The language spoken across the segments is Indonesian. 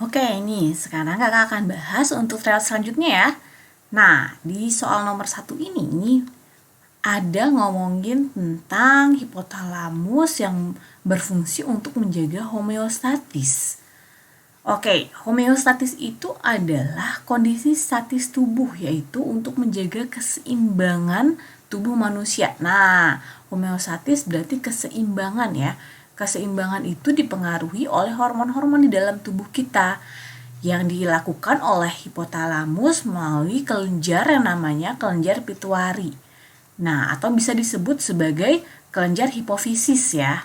Oke, ini sekarang kakak akan bahas untuk trail selanjutnya ya. Nah, di soal nomor 1 ini ada ngomongin tentang hipotalamus yang berfungsi untuk menjaga homeostatis. Oke, homeostatis itu adalah kondisi statis tubuh, yaitu untuk menjaga keseimbangan tubuh manusia. Nah, homeostatis berarti keseimbangan ya. Keseimbangan itu dipengaruhi oleh hormon-hormon di dalam tubuh kita yang dilakukan oleh hipotalamus melalui kelenjar yang namanya kelenjar pituitari. Nah, atau bisa disebut sebagai kelenjar hipofisis ya.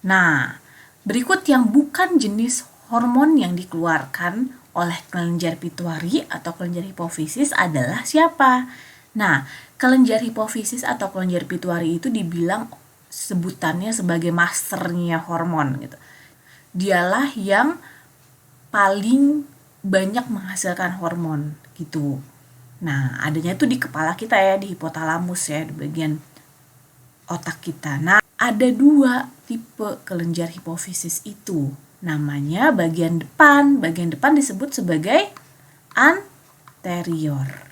Nah, berikut yang bukan jenis hormon yang dikeluarkan oleh kelenjar pituitari atau kelenjar hipofisis adalah siapa? Nah, kelenjar hipofisis atau kelenjar pituitari itu dibilang sebutannya sebagai masternya hormon gitu. Dialah yang paling banyak menghasilkan hormon gitu. Nah, adanya itu di kepala kita ya, di hipotalamus ya, di bagian otak kita. Nah, ada 2 tipe kelenjar hipofisis itu. Namanya bagian depan. Bagian depan disebut sebagai anterior.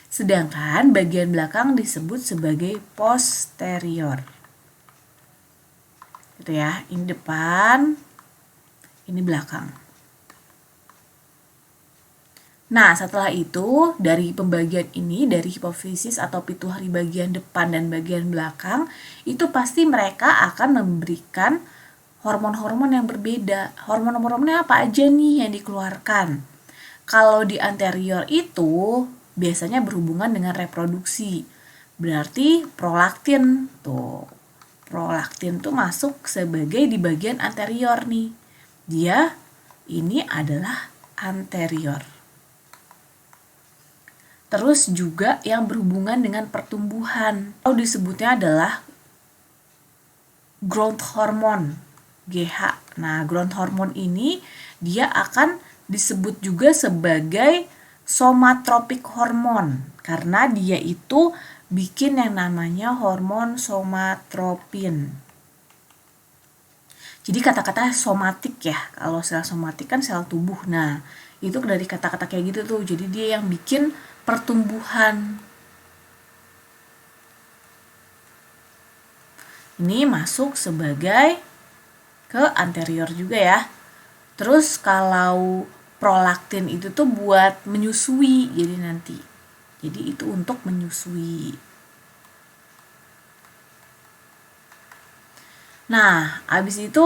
Sedangkan bagian belakang disebut sebagai posterior. Gitu ya, ini depan, ini belakang. Nah, setelah itu, dari pembagian ini, dari hipofisis atau pituitari bagian depan dan bagian belakang, itu pasti mereka akan memberikan hormon-hormon yang berbeda. Hormon-hormonnya apa aja nih yang dikeluarkan? Kalau di anterior itu, biasanya berhubungan dengan reproduksi. Berarti prolaktin tuh. Prolaktin tuh masuk sebagai di bagian anterior nih. Dia ini adalah anterior. Terus juga yang berhubungan dengan pertumbuhan. Atau disebutnya adalah growth hormone, GH. Nah, growth hormone ini dia akan disebut juga sebagai somatropik hormone karena dia itu bikin yang namanya hormon somatropin. Jadi kata-kata somatik ya, kalau sel somatik kan sel tubuh. Nah, itu dari kata-kata kayak gitu tuh. Jadi dia yang bikin pertumbuhan. Ini masuk sebagai ke anterior juga ya. Terus kalau prolaktin itu tuh buat menyusui jadi nanti. Jadi itu untuk menyusui. Nah, abis itu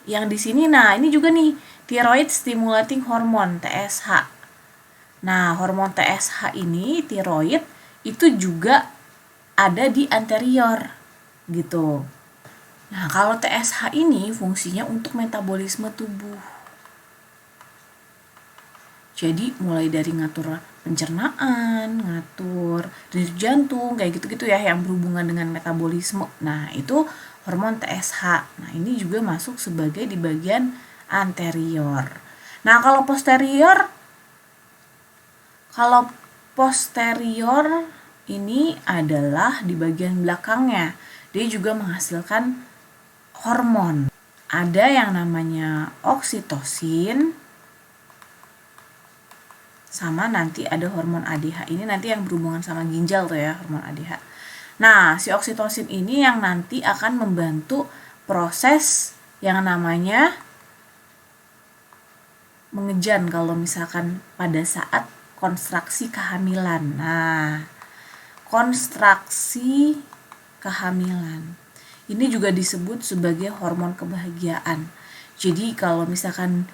yang di sini, nah ini juga nih thyroid stimulating hormone TSH. Nah, hormon TSH ini, tiroid, itu juga ada di anterior, gitu. Nah, kalau TSH ini fungsinya untuk metabolisme tubuh. Jadi, mulai dari ngatur pencernaan, ngatur denyut jantung, kayak gitu-gitu ya, yang berhubungan dengan metabolisme. Nah, itu hormon TSH. Nah, ini juga masuk sebagai di bagian anterior. Nah, kalau posterior ini adalah di bagian belakangnya. Dia juga menghasilkan hormon. Ada yang namanya oksitosin, sama nanti ada hormon ADH. Ini nanti yang berhubungan sama ginjal tuh ya, hormon ADH. Nah, si oksitosin ini yang nanti akan membantu proses yang namanya mengejan kalau misalkan pada saat konstruksi kehamilan. Nah, konstruksi kehamilan ini juga disebut sebagai hormon kebahagiaan. Jadi kalau misalkan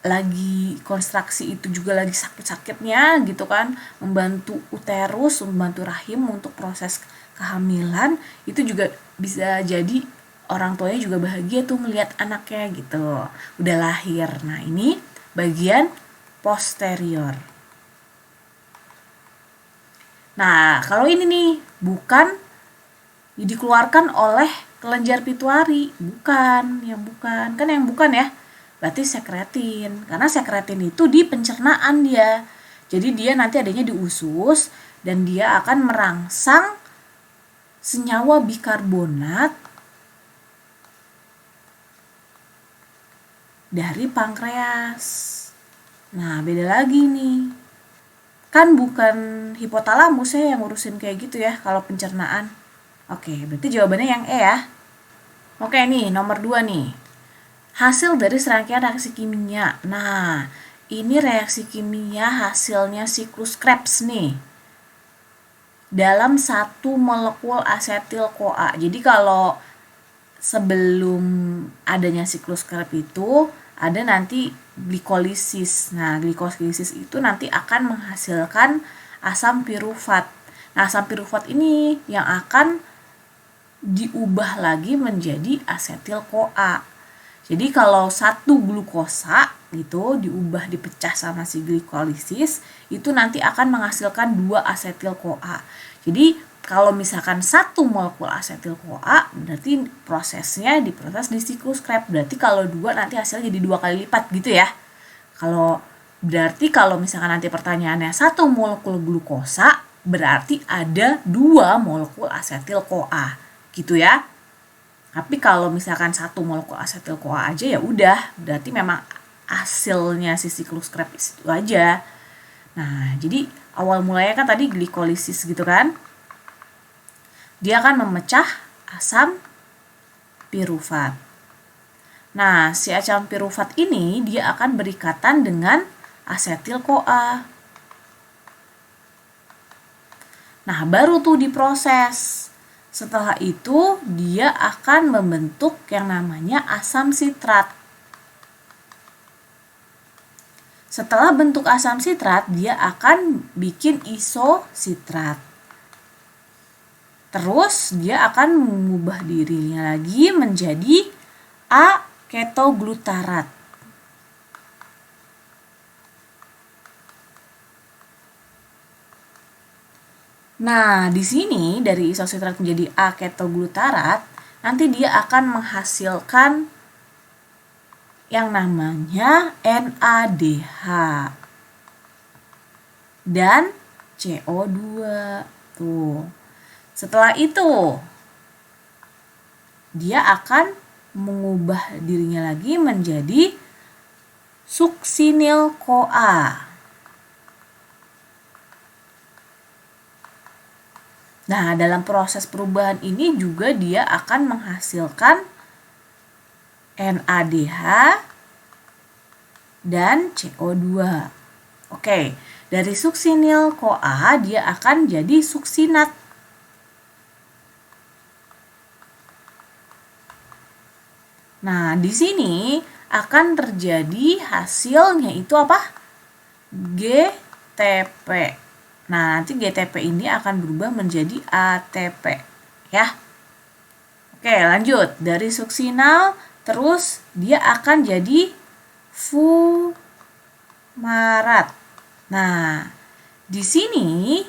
lagi konstruksi itu juga lagi sakit-sakitnya gitu kan, membantu uterus, membantu rahim untuk proses kehamilan, itu juga bisa jadi orang tuanya juga bahagia tuh ngelihat anaknya gitu, udah lahir. Nah, ini bagian posterior. Nah, kalau ini nih bukan dikeluarkan oleh kelenjar pituitari, bukan, kan yang bukan ya. Berarti sekretin, karena sekretin itu di pencernaan dia. Jadi dia nanti adanya di usus dan dia akan merangsang senyawa bikarbonat dari pankreas. Nah, beda lagi nih. Kan bukan hipotalamus ya yang ngurusin kayak gitu ya kalau pencernaan. Oke, berarti jawabannya yang E ya. Oke nih, nomor 2 nih. Hasil dari serangkaian reaksi kimia. Nah, ini reaksi kimia hasilnya siklus Krebs nih. Dalam satu molekul asetil CoA. Jadi kalau sebelum adanya siklus Krebs itu ada nanti glikolisis. Nah, glikolisis itu nanti akan menghasilkan asam pirufat. Nah, asam pirufat ini yang akan diubah lagi menjadi asetil CoA. Jadi kalau satu glukosa gitu diubah dipecah sama si glikolisis itu nanti akan menghasilkan 2 asetil CoA. Jadi kalau misalkan satu molekul asetil CoA berarti prosesnya diproses di siklus Krebs. Berarti kalau 2 nanti hasilnya jadi 2 kali lipat gitu ya. Kalau misalkan nanti pertanyaannya satu molekul glukosa berarti ada 2 molekul asetil CoA gitu ya. Tapi kalau misalkan satu molekul asetil CoA aja ya udah, berarti memang hasilnya si siklus Krebs itu aja. Nah, jadi awal mulanya kan tadi glikolisis gitu kan. Dia akan memecah asam pirufat. Nah, si asam pirufat ini dia akan berikatan dengan asetil CoA. Nah, baru tuh diproses. Setelah itu dia akan membentuk yang namanya asam sitrat. Setelah bentuk asam sitrat, dia akan bikin isositrat. Terus dia akan mengubah dirinya lagi menjadi A-ketoglutarat. Nah, di sini dari isositrat menjadi A-ketoglutarat, nanti dia akan menghasilkan yang namanya NADH dan CO2. Tuh. Setelah itu, dia akan mengubah dirinya lagi menjadi suksinil CoA. Nah, dalam proses perubahan ini juga dia akan menghasilkan NADH dan CO2. Oke, dari suksinil CoA dia akan jadi suksinat. Nah, di sini akan terjadi hasilnya itu apa? GTP. Nah, nanti GTP ini akan berubah menjadi ATP, ya. Oke, lanjut. Dari suksinal, terus dia akan jadi fumarat. Nah, di sini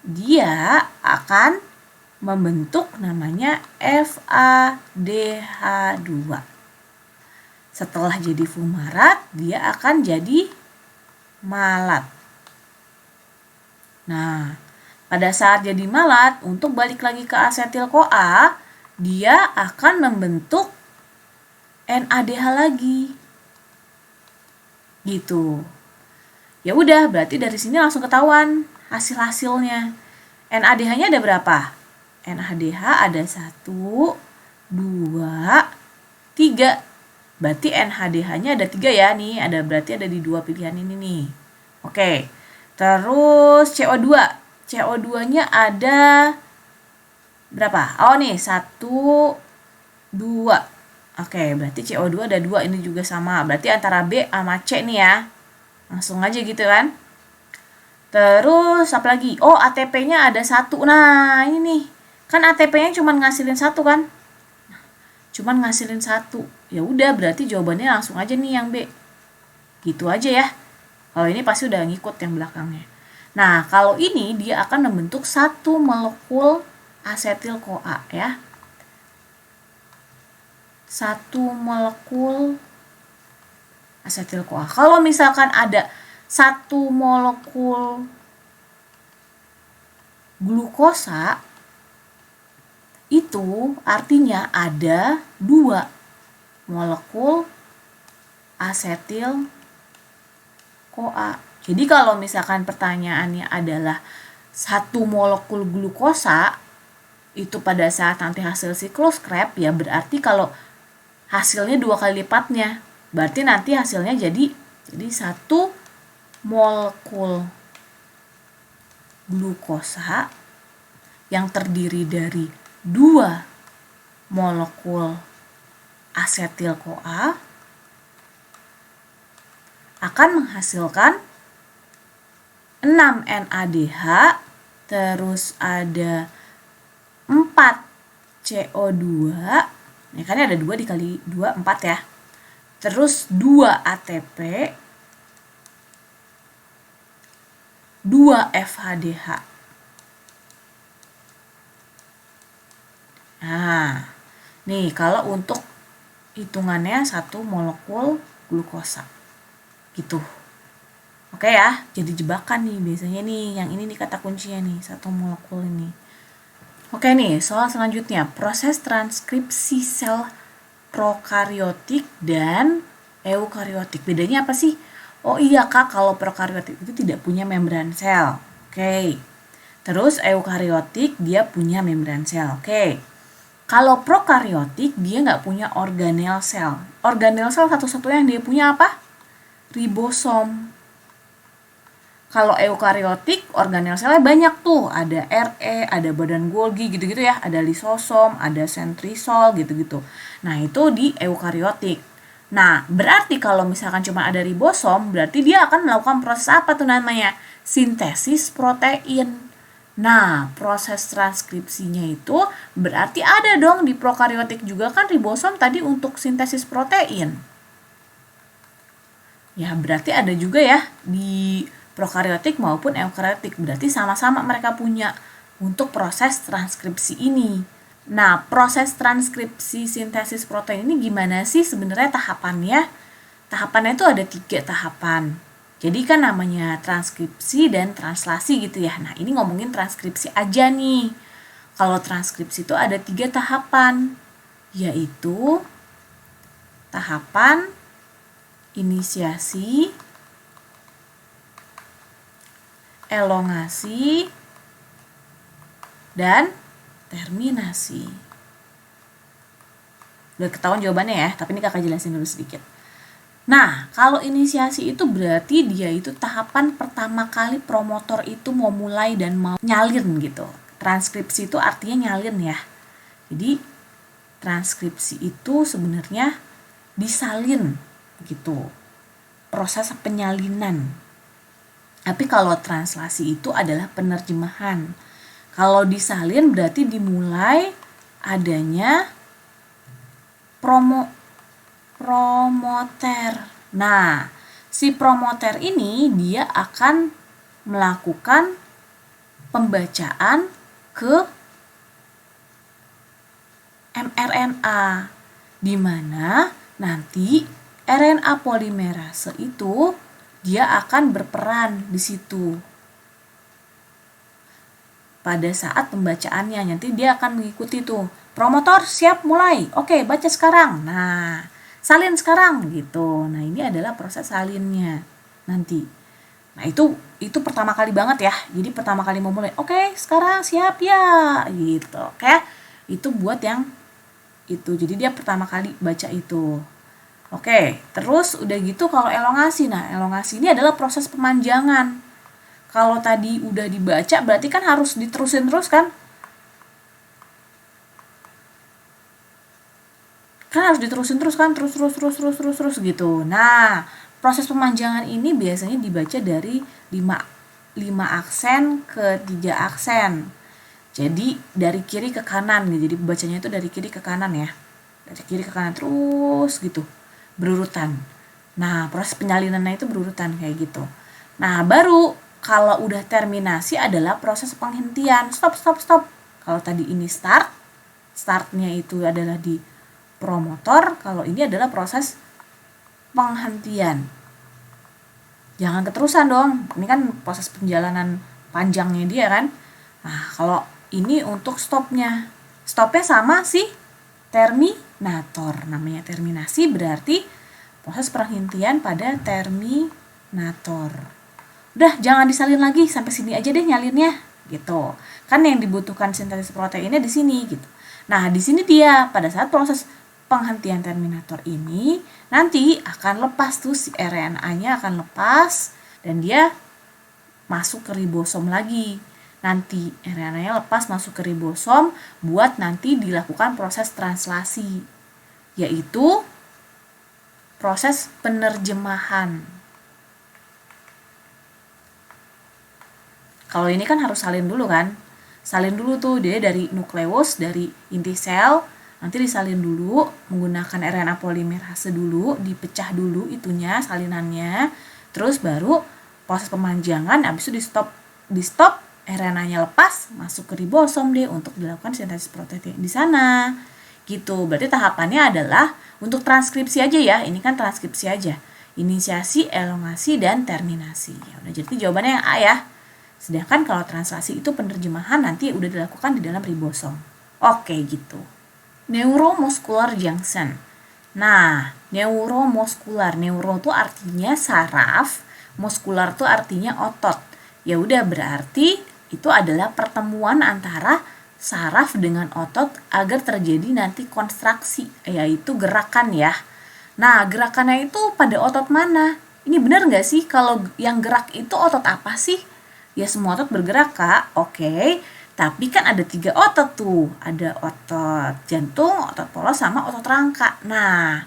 dia akan membentuk namanya FADH2. Setelah jadi fumarat, dia akan jadi malat. Nah, pada saat jadi malat, untuk balik lagi ke asetil CoA, dia akan membentuk NADH lagi. Gitu. Ya udah, berarti dari sini langsung ketahuan hasil-hasilnya. NADH-nya ada berapa? NADH ada 1, 2, 3. Berarti NADH-nya ada 3 ya nih. Berarti ada di 2 pilihan ini nih. Oke. Terus CO2. CO2-nya ada berapa? Oh nih, 1, 2. Oke, berarti CO2 ada 2. Ini juga sama. Berarti antara B sama C nih ya. Langsung aja gitu kan. Terus apa lagi? Oh, ATP-nya ada 1. Nah, ini nih. Kan ATP-nya cuma ngasilin 1 kan? Cuman ngasilin 1. Ya udah, berarti jawabannya langsung aja nih yang B. Gitu aja ya. Kalau ini pasti udah ngikut yang belakangnya. Nah, kalau ini dia akan membentuk satu molekul asetil CoA ya. Satu molekul asetil CoA. Kalau misalkan ada satu molekul glukosa, itu artinya ada 2 molekul asetil CoA. Jadi kalau misalkan pertanyaannya adalah satu molekul glukosa itu pada saat nanti hasil siklus Krebs, ya berarti kalau hasilnya 2 kali lipatnya, berarti nanti hasilnya jadi satu molekul glukosa yang terdiri dari 2 molekul asetil CoA akan menghasilkan 6 NADH, terus ada 4 CO2, ya kan ada 2 dikali 2, 4 ya. Terus 2 ATP, 2 FHDH. Nah, nih kalau untuk hitungannya satu molekul glukosa. Gitu. Oke ya, jadi jebakan nih biasanya nih, yang ini nih kata kuncinya nih, satu molekul ini. Oke nih, soal selanjutnya, proses transkripsi sel prokariotik dan eukariotik. Bedanya apa sih? Oh iya Kak, kalau prokariotik itu tidak punya membran sel. Oke. Terus eukariotik dia punya membran sel. Oke. Kalau prokariotik dia nggak punya organel sel. Organel sel satu-satunya yang dia punya apa? Ribosom. Kalau eukariotik, organel selnya banyak tuh. Ada RE, ada badan Golgi gitu-gitu ya. Ada lisosom, ada sentrisol gitu-gitu. Nah, itu di eukariotik. Nah, berarti kalau misalkan cuma ada ribosom, berarti dia akan melakukan proses apa tuh namanya? Sintesis protein. Nah, proses transkripsinya itu berarti ada dong di prokariotik juga kan ribosom tadi untuk sintesis protein. Ya, berarti ada juga ya di prokariotik maupun eukariotik. Berarti sama-sama mereka punya untuk proses transkripsi ini. Nah, proses transkripsi sintesis protein ini gimana sih sebenarnya tahapannya? Tahapannya itu ada 3 tahapan. Jadi kan namanya transkripsi dan translasi gitu ya. Nah, ini ngomongin transkripsi aja nih. Kalau transkripsi itu ada 3 tahapan, yaitu tahapan inisiasi, elongasi, dan terminasi. Udah ketahuan jawabannya ya, tapi ini kakak jelasin dulu sedikit. Nah, kalau inisiasi itu berarti dia itu tahapan pertama kali promotor itu mau mulai dan mau nyalin gitu. Transkripsi itu artinya nyalin ya. Jadi, transkripsi itu sebenarnya disalin gitu. Proses penyalinan. Tapi kalau translasi itu adalah penerjemahan. Kalau disalin berarti dimulai adanya promoter. Nah, si promoter ini dia akan melakukan pembacaan ke mRNA, di mana nanti RNA polimerase itu dia akan berperan di situ. Pada saat pembacaannya nanti dia akan mengikuti tuh. Promotor siap mulai. Oke, baca sekarang. Nah, salin sekarang gitu. Nah, ini adalah proses salinnya nanti. Nah, itu pertama kali banget ya. Jadi pertama kali mau mulai. Oke, sekarang siap ya gitu. Oke. Itu buat yang itu. Jadi dia pertama kali baca itu. Oke, terus udah gitu kalau elongasi. Nah, elongasi ini adalah proses pemanjangan. Kalau tadi udah dibaca berarti kan harus diterusin terus kan? Kan harus diterusin terus kan? Terus gitu. Nah, proses pemanjangan ini biasanya dibaca dari 5 aksen ke 3 aksen. Jadi dari kiri ke kanan gitu. Jadi bacanya itu dari kiri ke kanan ya. Dari kiri ke kanan terus gitu. Berurutan. Nah, proses penyalinannya itu berurutan kayak gitu. Nah, baru kalau udah terminasi adalah proses penghentian. Stop. Kalau tadi ini startnya itu adalah di promotor. Kalau ini adalah proses penghentian. Jangan keterusan dong. Ini kan proses perjalanan panjangnya dia kan. Nah, kalau ini untuk stopnya. Stopnya sama sih terminator. Namanya terminasi berarti Proses perhentian pada terminator. Udah, jangan disalin lagi, sampai sini aja deh nyalinnya gitu. Kan yang dibutuhkan sintesis proteinnya di sini gitu. Nah, di sini dia pada saat proses penghentian terminator ini nanti akan lepas tuh si RNA-nya akan lepas dan dia masuk ke ribosom lagi. Nanti RNA-nya lepas masuk ke ribosom buat nanti dilakukan proses translasi, yaitu proses penerjemahan. Kalau ini kan harus salin dulu kan. Salin dulu tuh dia dari nukleus, dari inti sel, nanti disalin dulu menggunakan RNA polimerase dulu, dipecah dulu itunya salinannya. Terus baru proses pemanjangan, habis itu di stop RNA-nya lepas masuk ke ribosom deh untuk dilakukan sintesis protein di sana. Gitu. Berarti tahapannya adalah untuk transkripsi aja ya. Ini kan transkripsi aja. Inisiasi, elongasi, dan terminasi. Ya udah, jadi jawabannya yang A ya. Sedangkan kalau translasi itu penerjemahan nanti udah dilakukan di dalam ribosom. Oke gitu. Neuromuscular junction. Nah, neuromuscular. Neuro itu artinya saraf, muskular itu artinya otot. Ya udah, berarti itu adalah pertemuan antara saraf dengan otot agar terjadi nanti kontraksi, yaitu gerakan ya. Nah, gerakannya itu pada otot mana? Ini benar nggak sih kalau yang gerak itu otot apa sih? Ya semua otot bergerak Kak, oke. Tapi kan ada 3 otot tuh. Ada otot jantung, otot polos, sama otot rangka. Nah,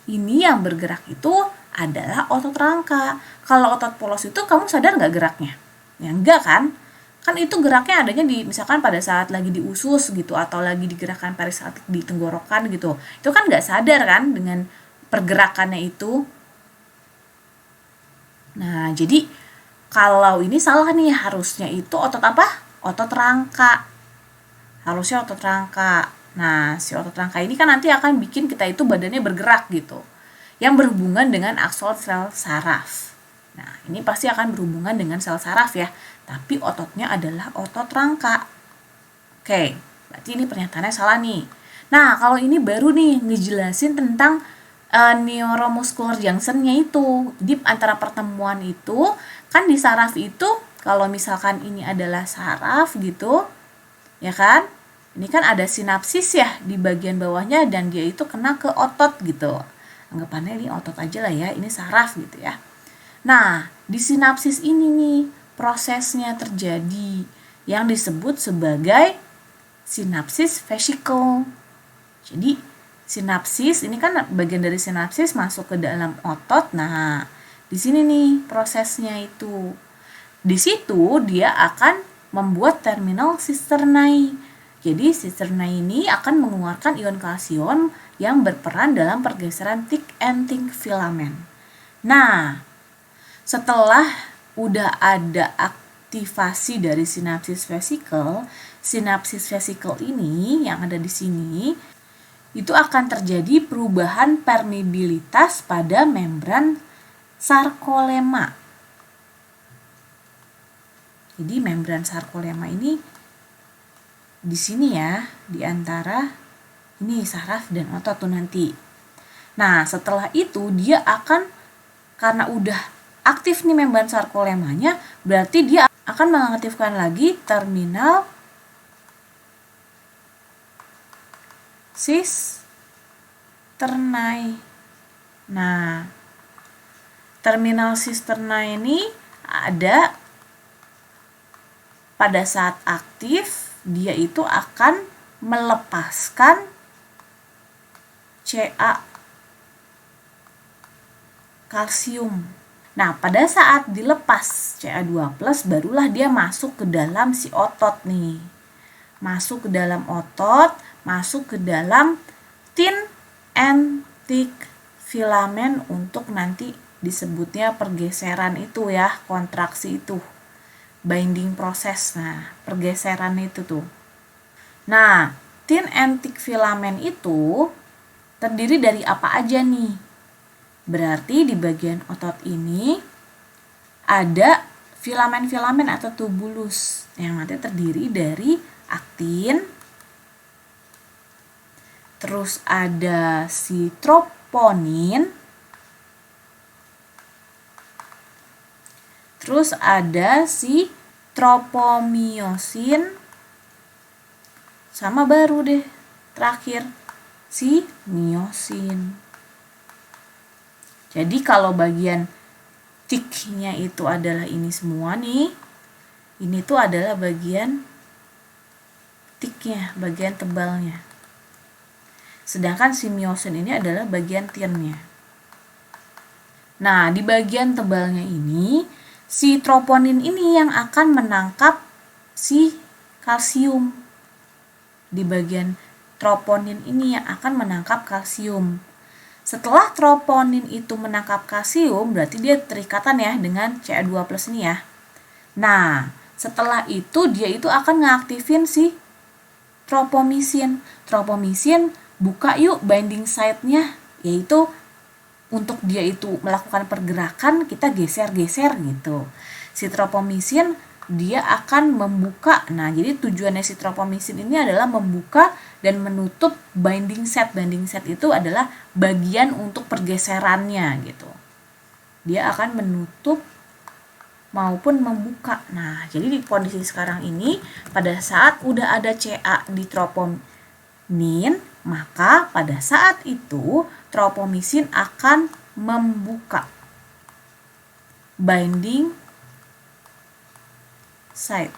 ini yang bergerak itu adalah otot rangka. Kalau otot polos itu kamu sadar nggak geraknya? Ya enggak kan? Kan itu geraknya adanya di misalkan pada saat lagi di usus gitu atau lagi digerakkan peristaltik di tenggorokan gitu. Itu kan nggak sadar kan dengan pergerakannya itu. Nah, jadi kalau ini salah nih, harusnya itu otot apa? Otot rangka. Harusnya otot rangka. Nah, si otot rangka ini kan nanti akan bikin kita itu badannya bergerak gitu. Yang berhubungan dengan aksol sel saraf. Nah, ini pasti akan berhubungan dengan sel saraf ya. Tapi ototnya adalah otot rangka. Oke, berarti ini pernyataannya salah nih. Nah, kalau ini baru nih ngejelasin tentang neuromuscular junction-nya itu. Di antara pertemuan itu, kan di saraf itu, kalau misalkan ini adalah saraf gitu, ya kan? Ini kan ada sinapsis ya di bagian bawahnya dan dia itu kena ke otot gitu. Anggapannya ini otot aja lah ya, ini saraf gitu ya. Nah, di sinapsis ini nih prosesnya terjadi yang disebut sebagai sinapsis vesicle. Jadi sinapsis ini kan bagian dari sinapsis masuk ke dalam otot. Nah, di sini nih prosesnya itu. Di situ dia akan membuat terminal cisternae. Jadi cisternae ini akan mengeluarkan ion kalsium yang berperan dalam pergeseran thick and thin filament. Nah, setelah udah ada aktivasi dari sinapsis vesicle ini yang ada di sini itu akan terjadi perubahan permeabilitas pada membran sarkolema. Jadi membran sarkolema ini di sini ya, di antara ini saraf dan otot tuh nanti. Nah, setelah itu dia akan, karena udah aktif nih membran sarkolemanya, berarti dia akan mengaktifkan lagi terminal cisternae. Nah, terminal cisternae ini ada pada saat aktif, dia itu akan melepaskan Ca kalsium. Nah, pada saat dilepas Ca2+, barulah dia masuk ke dalam si otot nih. Masuk ke dalam otot, masuk ke dalam thin and thick filament untuk nanti disebutnya pergeseran itu ya, kontraksi itu. Binding proses. Nah, pergeseran itu tuh. Nah, thin and thick filament itu terdiri dari apa aja nih? Berarti di bagian otot ini ada filamen-filamen atau tubulus yang nanti terdiri dari aktin, terus ada si troponin, Terus ada si tropomiosin, sama baru deh terakhir si miosin. Jadi kalau bagian thick-nya itu adalah ini semua nih, ini tuh adalah bagian thick-nya, bagian tebalnya. Sedangkan si miosin ini adalah bagian thin-nya. Nah, di bagian tebalnya ini, si troponin ini yang akan menangkap si kalsium. Di bagian troponin ini yang akan menangkap kalsium. Setelah troponin itu menangkap kalsium, berarti dia terikatan ya dengan Ca2+ ini ya. Nah, setelah itu dia itu akan ngaktifin si tropomisin. Tropomisin buka yuk binding site-nya, yaitu untuk dia itu melakukan pergerakan kita geser-geser gitu. Si tropomisin dia akan membuka. Nah, jadi tujuannya si tropomisin ini adalah membuka dan menutup binding set. Binding set itu adalah bagian untuk pergeserannya gitu. Dia akan menutup maupun membuka. Nah, jadi di kondisi sekarang ini pada saat udah ada Ca di troponin, maka pada saat itu tropomisin akan membuka binding site.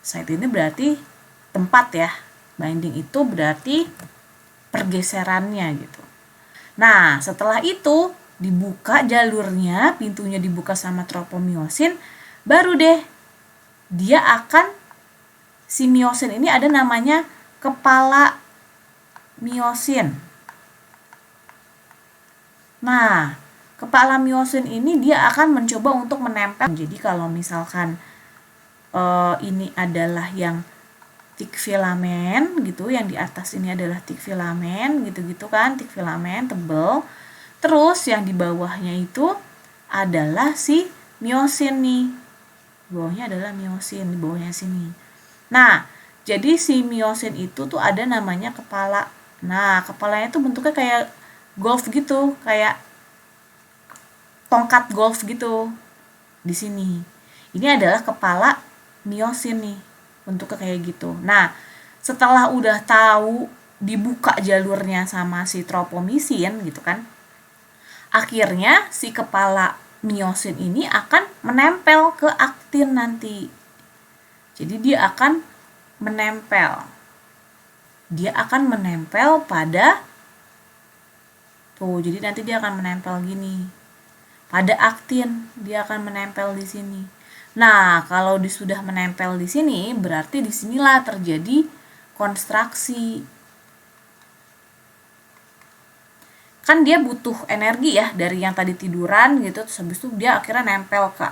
Site ini berarti tempat ya. Binding itu berarti pergeserannya gitu. Nah, setelah itu dibuka jalurnya, pintunya dibuka sama tropomiosin, baru deh dia akan, si miosin ini ada namanya kepala miosin. Nah, kepala miosin ini dia akan mencoba untuk menempel. Jadi kalau misalkan ini adalah yang thick filamen gitu, yang di atas ini adalah thick filamen gitu-gitu kan, thick filamen tebal. Terus yang di bawahnya itu adalah si miosin nih. Di bawahnya adalah miosin, di bawahnya sini. Nah, jadi si miosin itu tuh ada namanya kepala. Nah, kepalanya tuh bentuknya kayak golf gitu, kayak tongkat golf gitu di sini. Ini adalah kepala miosin nih, bentuknya kayak gitu. Nah, setelah udah tahu dibuka jalurnya sama si tropomisin gitu kan, akhirnya si kepala miosin ini akan menempel ke aktin nanti. Jadi dia akan menempel. Dia akan menempel pada tuh, jadi nanti dia akan menempel gini. Pada aktin dia akan menempel di sini. Nah, kalau sudah menempel di sini, berarti disinilah terjadi konstruksi. Kan dia butuh energi ya dari yang tadi tiduran gitu, terus habis itu dia akhirnya nempel ke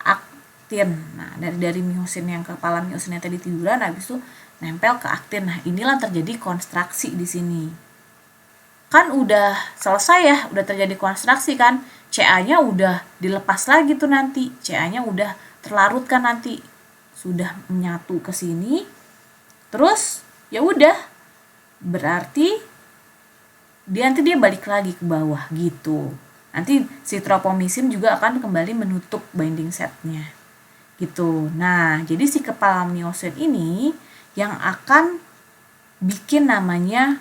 aktin. Nah, dari miosin yang kepala miosin yang tadi tiduran, habis itu nempel ke aktin. Nah, inilah terjadi konstruksi di sini. Kan udah selesai ya, udah terjadi konstruksi kan. Ca-nya udah dilepas lagi tuh nanti. Ca-nya udah terlarut kan nanti. Sudah menyatu ke sini. Terus ya udah. Berarti nanti dia balik lagi ke bawah gitu. Nanti si tropomisin juga akan kembali menutup binding setnya. Gitu. Nah, jadi si kepala miosin ini yang akan bikin namanya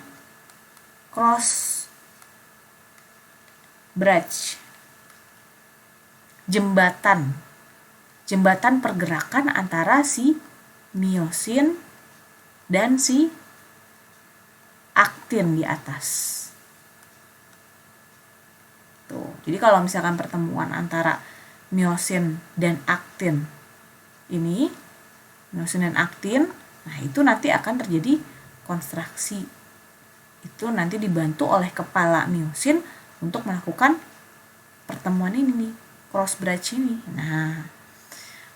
cross bridge, jembatan pergerakan antara si miosin dan si aktin di atas. Tuh, jadi kalau misalkan pertemuan antara miosin dan aktin ini, miosin dan aktin, nah itu nanti akan terjadi konstruksi. Itu nanti dibantu oleh kepala miosin untuk melakukan pertemuan ini nih, cross bridge ini. Nah,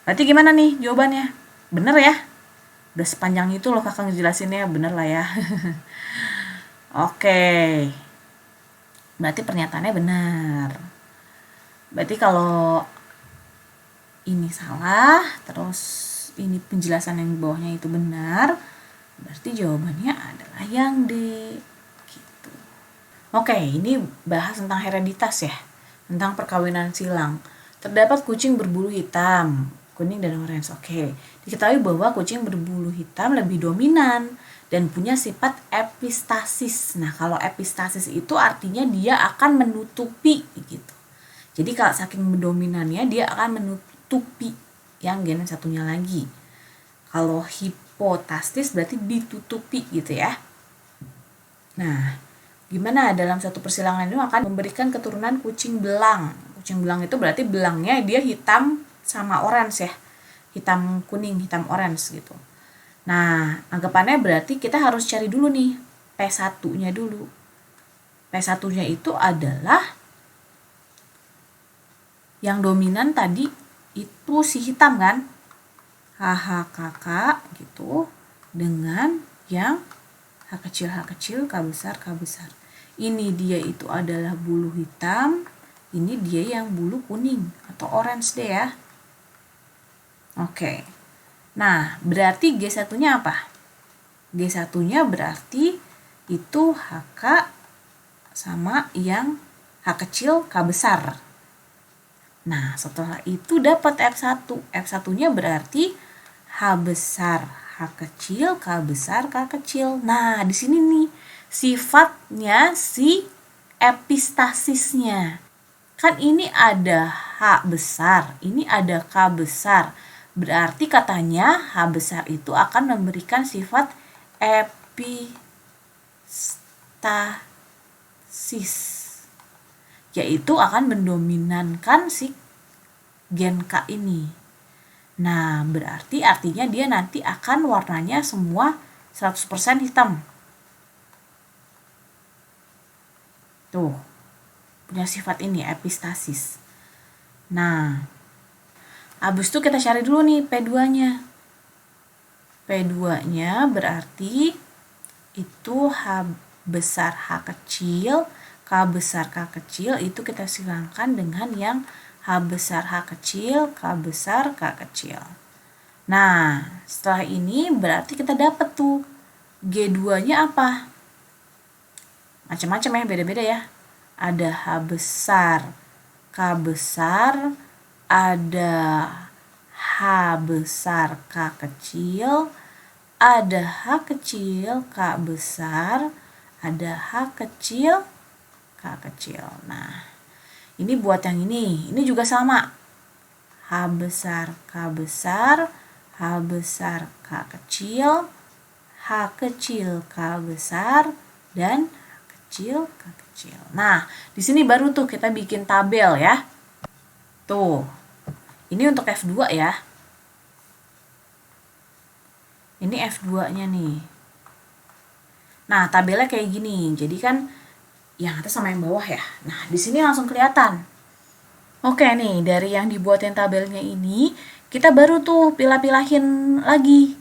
berarti gimana nih jawabannya? Bener ya? Udah sepanjang itu loh kakak ngejelasinnya, bener lah ya. Oke. Berarti pernyataannya benar. Berarti kalau ini salah, terus ini penjelasan yang di bawahnya itu benar, berarti jawabannya adalah yang D. Gitu. Oke, ini bahas tentang hereditas ya, tentang perkawinan silang. Terdapat kucing berbulu hitam, kuning dan orange. Oke, diketahui bahwa kucing berbulu hitam lebih dominan dan punya sifat epistasis. Nah, kalau epistasis itu artinya dia akan menutupi gitu. Jadi kalau saking dominannya dia akan menutupi yang gen satunya lagi. Kalau hipotastis berarti ditutupi gitu ya. Nah, gimana dalam satu persilangan itu akan memberikan keturunan kucing belang. Kucing belang itu berarti belangnya dia hitam sama orange ya. Hitam kuning, hitam orange gitu. Nah, anggapannya berarti kita harus cari dulu nih P1-nya dulu. P1-nya itu adalah yang dominan tadi itu si hitam kan? HHKK gitu dengan yang H kecil, K besar, K besar. Ini dia itu adalah bulu hitam, ini dia yang bulu kuning atau orange deh ya. Oke. Nah, berarti G1-nya apa? G1-nya berarti itu HK sama yang H kecil, K besar. Nah, setelah itu dapat F1. F1-nya berarti H besar, H kecil, K besar, K kecil. Nah, di sini nih sifatnya si epistasisnya. Kan ini ada H besar, ini ada K besar. Berarti katanya H besar itu akan memberikan sifat epistasis, yaitu akan mendominankan si gen K ini. Nah, berarti artinya dia nanti akan warnanya semua 100% hitam. Tuh, punya sifat ini, epistasis. Nah, habis itu kita cari dulu nih P2-nya. P2-nya berarti itu H besar H kecil, K besar K kecil, itu kita silangkan dengan yang H besar H kecil, K besar K kecil. Nah, setelah ini berarti kita dapat tuh G2-nya apa? Macam-macam ya, beda-beda ya. Ada H besar K besar, ada H besar K kecil, ada H kecil K besar, ada H kecil K kecil. Nah, ini buat yang ini juga sama. H besar K besar, H besar K kecil, H kecil K besar, dan H kecil K kecil. Nah, di sini baru tuh kita bikin tabel ya. Tuh, ini untuk F2 ya. Ini F2-nya nih. Nah, tabelnya kayak gini. Jadi kan yang atas sama yang bawah ya. Nah, di sini langsung kelihatan. Oke nih, dari yang dibuatin tabelnya ini, kita baru tuh pilah-pilahin lagi.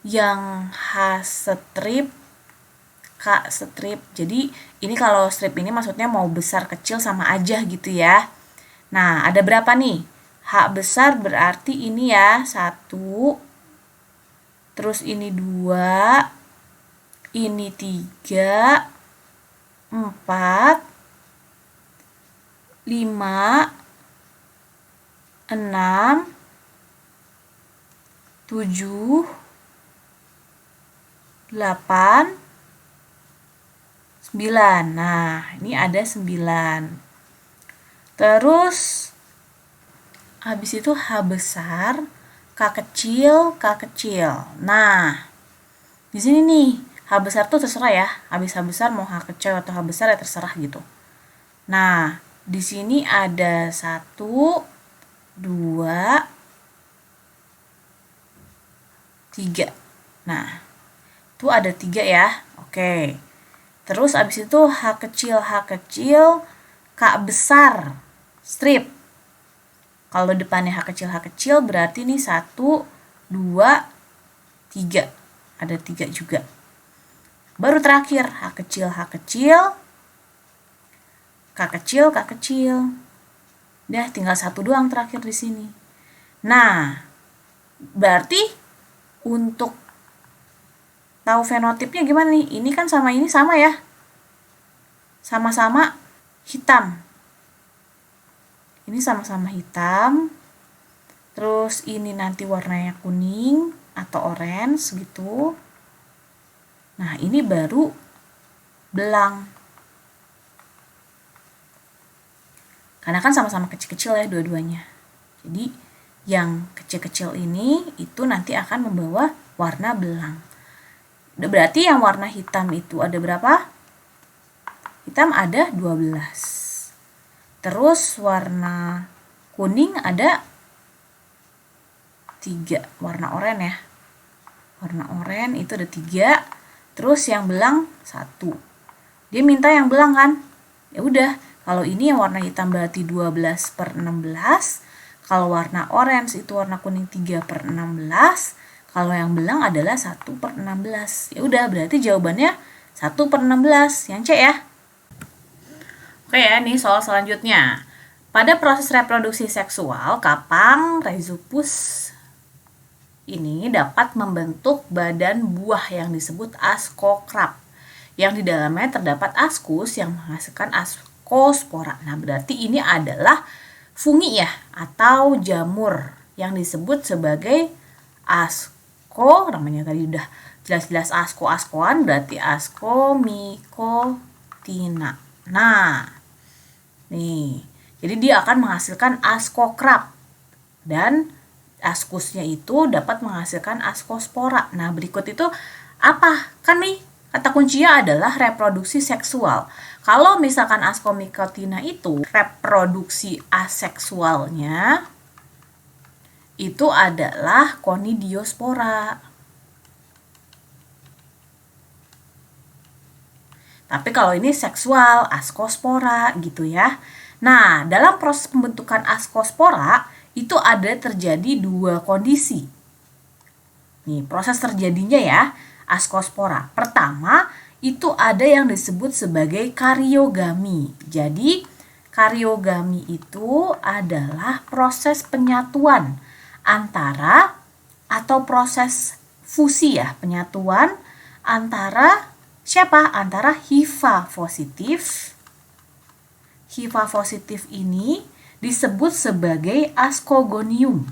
Yang H strip, K strip. Jadi, ini kalau strip ini maksudnya mau besar kecil sama aja gitu ya. Nah, ada berapa nih? H besar berarti ini ya, 1, terus ini 2, ini 3, 4, 5, 6, 7, 8, 9. Nah, ini ada 9. Terus habis itu H besar, K kecil, K kecil. Nah, di sini nih H besar tuh terserah ya. Habis H besar mau H kecil atau H besar ya terserah gitu. Nah, di sini ada 1, 2, 3. Nah, itu ada 3 ya. Oke. Terus abis itu H kecil, K besar, strip. Kalau depannya H kecil berarti ini 1, 2, 3. Ada 3 juga. Baru terakhir H kecil, K kecil. Udah tinggal 1 doang terakhir di sini. Nah, berarti untuk tahu fenotipnya gimana nih? Ini kan sama ini sama ya. Sama-sama hitam. Ini sama-sama hitam. Terus ini nanti warnanya kuning atau orange gitu. Nah, ini baru belang. Karena kan sama-sama kecil-kecil ya dua-duanya. Jadi yang kecil-kecil ini itu nanti akan membawa warna belang. Berarti yang warna hitam itu ada berapa? Hitam ada 12. Terus warna kuning ada 3. Warna oranye ya. Warna oranye itu ada 3. Terus yang belang 1. Dia minta yang belang kan? Ya udah, kalau ini yang warna hitam berarti 12/16. Kalau warna orange itu warna kuning 3/16. Kalau yang belang adalah 1/16. Ya udah, berarti jawabannya 1/16. Yang C ya. Oke ya, nih soal selanjutnya. Pada proses reproduksi seksual, kapang Rhizopus ini dapat membentuk badan buah yang disebut ascokrap, yang di dalamnya terdapat askus yang menghasilkan askospora. Nah, berarti ini adalah fungi ya, atau jamur yang disebut sebagai namanya tadi udah jelas-jelas askoan, berarti ascomycotina. Nah, nih, jadi dia akan menghasilkan askokrap dan askusnya itu dapat menghasilkan askospora. Nah, berikut itu apa? Kan nih kata kuncinya adalah reproduksi seksual. Kalau misalkan ascomycotina itu reproduksi aseksualnya itu adalah conidiospora. Tapi kalau ini seksual, askospora gitu ya. Nah, dalam proses pembentukan askospora itu ada terjadi 2 kondisi. Nih, proses terjadinya ya, askospora. Pertama, itu ada yang disebut sebagai karyogami. Jadi, karyogami itu adalah proses penyatuan antara atau proses fusi ya, penyatuan antara siapa? Antara HIV positif. HIV positif ini disebut sebagai ascogonium.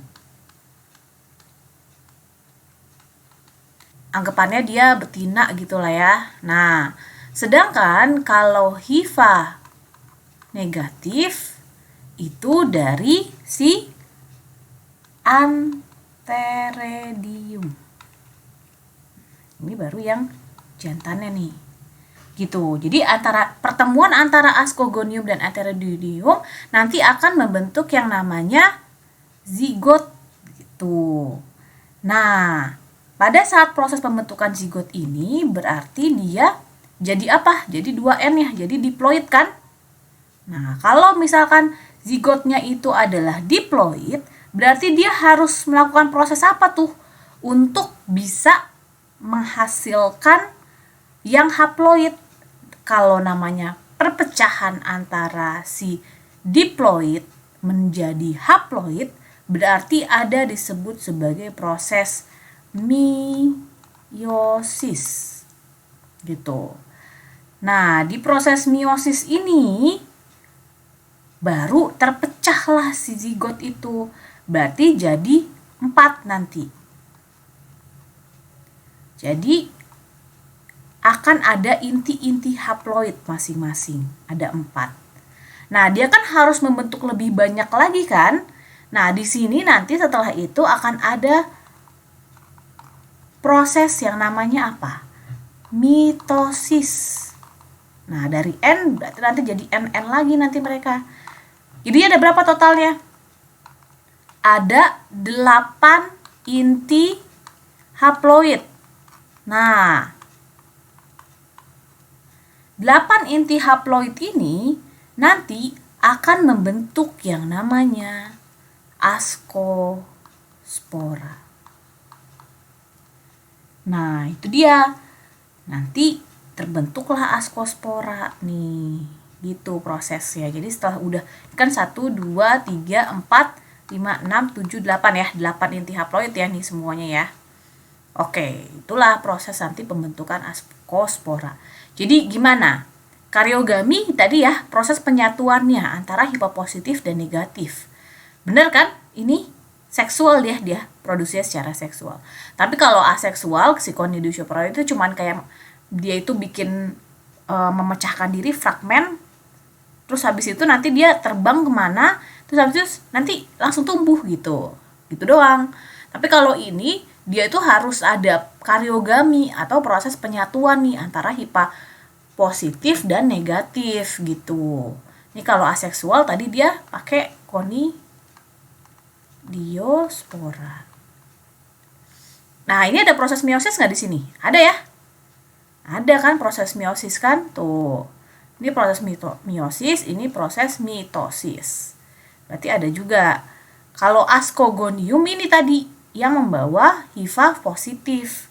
Anggapannya dia betina gitu lah ya. Nah, sedangkan kalau HIV negatif itu dari si Antheridium. Ini baru yang jantannya nih. Gitu. Jadi pertemuan antara ascogonium dan Antheridium nanti akan membentuk yang namanya zigot gitu. Nah, pada saat proses pembentukan zigot ini berarti dia jadi apa? Jadi 2N ya, jadi diploid kan? Nah, kalau misalkan zigotnya itu adalah diploid, berarti dia harus melakukan proses apa tuh untuk bisa menghasilkan yang haploid. Kalau namanya perpecahan antara si diploid menjadi haploid, berarti ada disebut sebagai proses meiosis gitu. Nah, di proses meiosis ini baru terpecahlah si zigot itu. Berarti jadi 4 nanti. Jadi akan ada inti-inti haploid masing-masing. Ada 4. Nah, dia kan harus membentuk lebih banyak lagi kan? Nah, di sini nanti setelah itu akan ada proses yang namanya apa? Mitosis. Nah, dari N berarti nanti jadi NN lagi nanti mereka. Jadi ada berapa totalnya? Ada 8 inti haploid. Nah, 8 inti haploid ini nanti akan membentuk yang namanya askospora. Nah, itu dia. Nanti terbentuklah askospora nih. Gitu prosesnya. Jadi setelah udah kan 1 2 3 4 5 6 7 8 ya. 8 inti haploid ya nih semuanya ya. Oke, itulah proses nanti pembentukan askospora. Jadi gimana? Karyogami tadi ya, proses penyatuannya antara hipopositif dan negatif. Bener kan? Ini seksual dia produksinya secara seksual. Tapi kalau aseksual, si conidiocephalus itu cuman kayak dia itu bikin memecahkan diri fragmen, terus habis itu nanti dia terbang kemana, terus habis itu nanti langsung tumbuh gitu doang. Tapi kalau ini dia itu harus ada karyogami atau proses penyatuan nih antara HIPA positif dan negatif gitu. Ini kalau aseksual tadi dia pakai conidiospora. Nah, ini ada proses meiosis nggak di sini? Ada ya? Ada kan proses meiosis kan? Tuh. Ini proses meiosis, ini proses mitosis. Berarti ada juga. Kalau ascogonium ini tadi yang membawa HIV positif.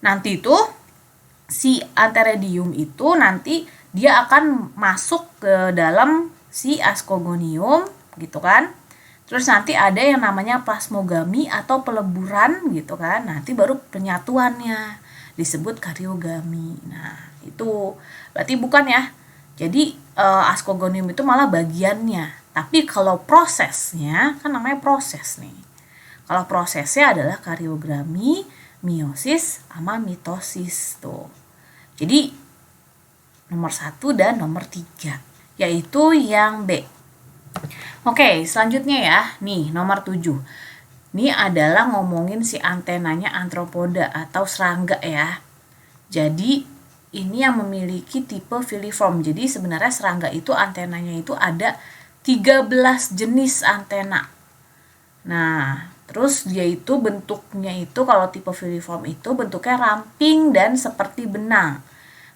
Nanti tuh si antheridium itu nanti dia akan masuk ke dalam si ascogonium gitu kan. Terus nanti ada yang namanya plasmogami atau peleburan gitu kan. Nanti baru penyatuannya disebut karyogami. Nah, itu berarti bukan ya. Jadi ascogonium itu malah bagiannya. Tapi kalau prosesnya, kan namanya proses nih. Kalau prosesnya adalah karyogami, meiosis, sama mitosis tuh. Jadi nomor 1 dan nomor 3, yaitu yang B. Oke, selanjutnya ya. Nih, nomor 7. Ini adalah ngomongin si antenanya antropoda atau serangga ya. Jadi ini yang memiliki tipe filiform. Jadi sebenarnya serangga itu antenanya itu ada 13 jenis antena. Nah, terus dia itu bentuknya itu kalau tipe filiform itu bentuknya ramping dan seperti benang.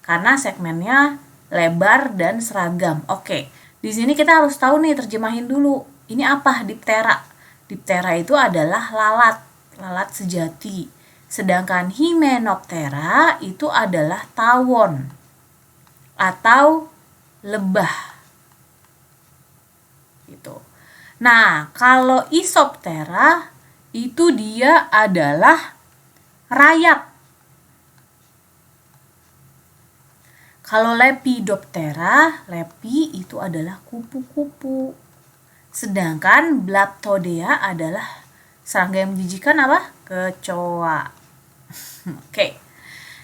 Karena segmennya lebar dan seragam. Oke, di sini kita harus tahu nih, terjemahin dulu. Ini apa diptera? Diptera itu adalah lalat sejati. Sedangkan Hymenoptera itu adalah tawon atau lebah. Gitu. Nah, kalau Isoptera itu dia adalah rayap. Kalau Lepidoptera, lepi itu adalah kupu-kupu. Sedangkan Bleptodea adalah serangga yang menjijikan apa? Kecoa. Oke.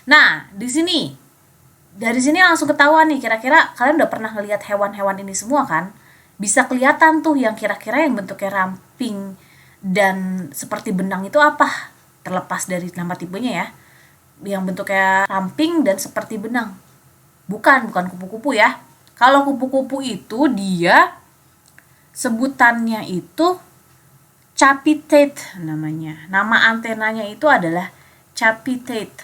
Nah, dari sini langsung ketahuan nih, kira-kira kalian udah pernah lihat hewan-hewan ini semua kan? Bisa kelihatan tuh yang kira-kira yang bentuknya ramping dan seperti benang itu apa? Terlepas dari nama tipenya ya. Yang bentuknya ramping dan seperti benang. Bukan kupu-kupu ya. Kalau kupu-kupu itu dia sebutannya itu capitate namanya. Nama antenanya itu adalah capitate.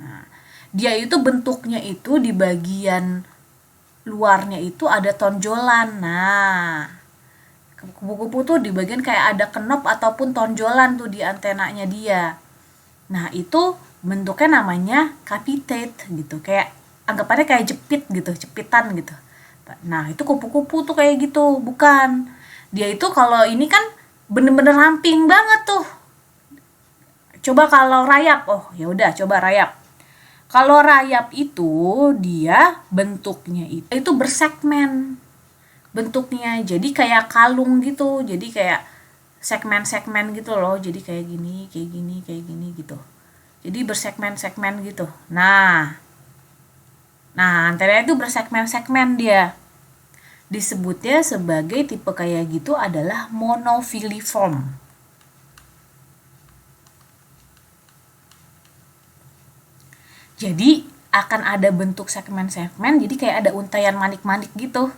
Nah, dia itu bentuknya itu di bagian luarnya itu ada tonjolan. Nah, kupu-kupu tuh di bagian kayak ada kenop ataupun tonjolan tuh di antenanya dia. Nah, itu bentuknya namanya capitate gitu. Kayak anggapannya kayak jepit gitu, jepitan gitu. Nah, itu kupu-kupu tuh kayak gitu, bukan. Dia itu kalau ini kan bener-bener ramping banget tuh. Coba kalau rayap, oh ya udah coba rayap. Kalau rayap itu dia bentuknya itu bersegmen. Bentuknya jadi kayak kalung gitu. Jadi kayak segmen-segmen gitu loh. Jadi kayak gini, kayak gini, kayak gini gitu. Jadi bersegmen-segmen gitu. Nah, antara itu bersegmen-segmen dia. Disebutnya sebagai tipe kayak gitu adalah monofiliform. Jadi akan ada bentuk segmen-segmen, jadi kayak ada untaian manik-manik gitu.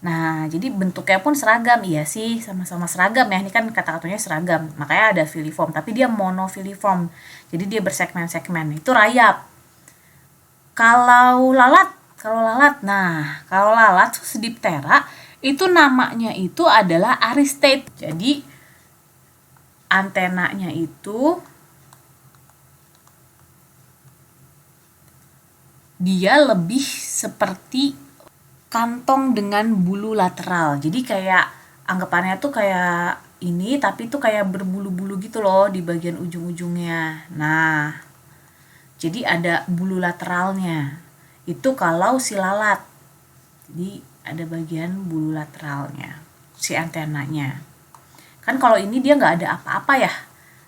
Nah, jadi bentuknya pun seragam. Iya sih, sama-sama seragam ya. Ini kan kata-katanya seragam. Makanya ada filiform, tapi dia monofiliform. Jadi dia bersegmen-segmen. Itu rayap. Kalau lalat, kalau lalat Diptera itu namanya itu adalah aristate. Jadi antenanya itu dia lebih seperti kantong dengan bulu lateral. Jadi kayak anggapannya tuh kayak ini, tapi tuh kayak berbulu-bulu gitu loh di bagian ujung-ujungnya. Nah, jadi ada bulu lateralnya. Itu kalau si lalat. Jadi ada bagian bulu lateralnya, si antenanya. Kan kalau ini dia nggak ada apa-apa ya,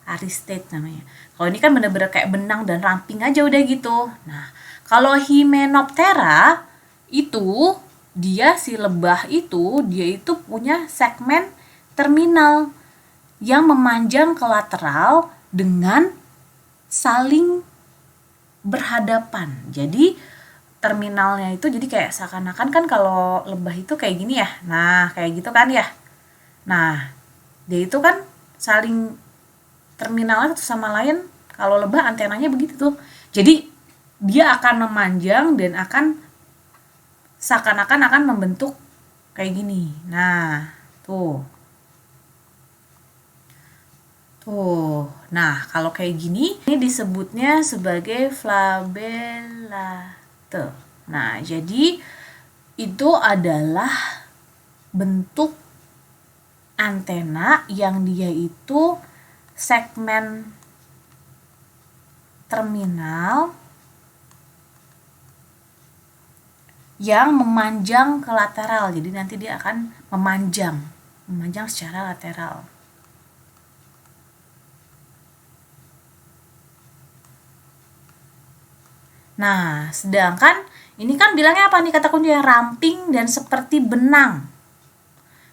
aristate namanya. Kalau ini kan bener-bener kayak benang dan ramping aja udah gitu. Nah, kalau Hymenoptera itu dia si lebah itu dia itu punya segmen terminal yang memanjang ke lateral dengan saling berhadapan. Jadi terminalnya itu jadi kayak seakan-akan kan kalau lebah itu kayak gini ya. Nah, kayak gitu kan ya. Nah, dia itu kan saling terminalnya satu sama lain. Kalau lebah antenanya begitu tuh. Jadi dia akan memanjang dan akan seakan-akan akan membentuk kayak gini. Nah, tuh. Tuh. Nah, kalau kayak gini ini disebutnya sebagai flabellate. Nah, jadi itu adalah bentuk antena yang dia itu segmen terminal yang memanjang ke lateral. Jadi nanti dia akan memanjang secara lateral. Nah, sedangkan ini kan bilangnya apa nih kata kuncinya? Ramping dan seperti benang.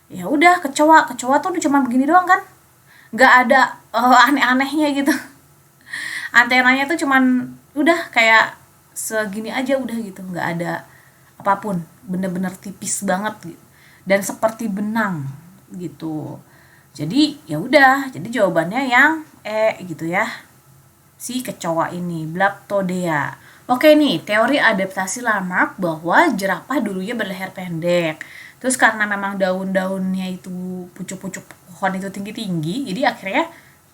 Ya udah, kecoa tuh cuma begini doang kan? Nggak ada aneh-anehnya gitu. Antenanya tuh cuman udah kayak segini aja udah gitu, nggak ada apapun, bener-bener tipis banget gitu. Dan seperti benang gitu. Jadi ya udah, jadi jawabannya yang gitu ya. Si kecoa ini, Blaptodea. Oke nih, teori adaptasi Lamarck bahwa jerapah dulunya berleher pendek. Terus karena memang daun-daunnya itu pucuk-pucuk pohon itu tinggi-tinggi, jadi akhirnya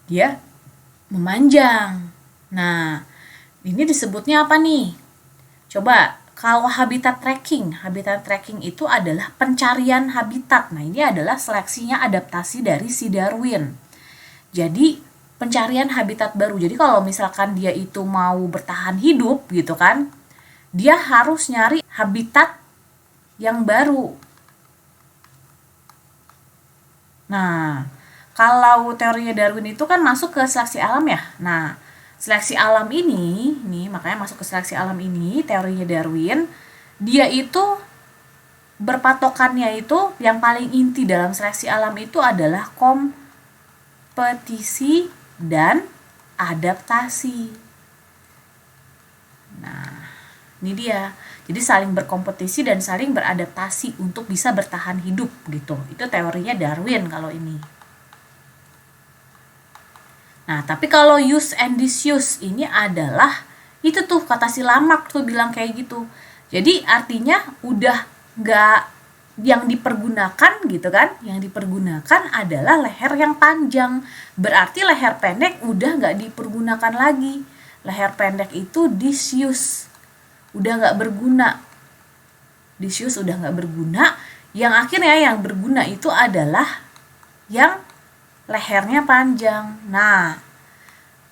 dia memanjang. Nah, ini disebutnya apa nih? Coba, kalau habitat tracking itu adalah pencarian habitat. Nah, ini adalah seleksinya adaptasi dari si Darwin. Jadi, pencarian habitat baru. Jadi kalau misalkan dia itu mau bertahan hidup gitu kan, dia harus nyari habitat yang baru. Nah, kalau teorinya Darwin itu kan masuk ke seleksi alam ya. Nah, seleksi alam ini, nih makanya masuk ke seleksi alam ini, teorinya Darwin, dia itu berpatokannya itu yang paling inti dalam seleksi alam itu adalah kompetisi dan adaptasi. Nah, ini dia. Jadi saling berkompetisi dan saling beradaptasi untuk bisa bertahan hidup gitu. Itu teorinya Darwin kalau ini. Nah, tapi kalau use and disuse ini adalah itu tuh kata si Lamarck tuh bilang kayak gitu. Jadi artinya udah nggak yang dipergunakan gitu kan, yang dipergunakan adalah leher yang panjang, berarti leher pendek udah nggak dipergunakan lagi, leher pendek itu disuse, udah nggak berguna, disuse udah nggak berguna, yang akhirnya yang berguna itu adalah yang lehernya panjang. Nah,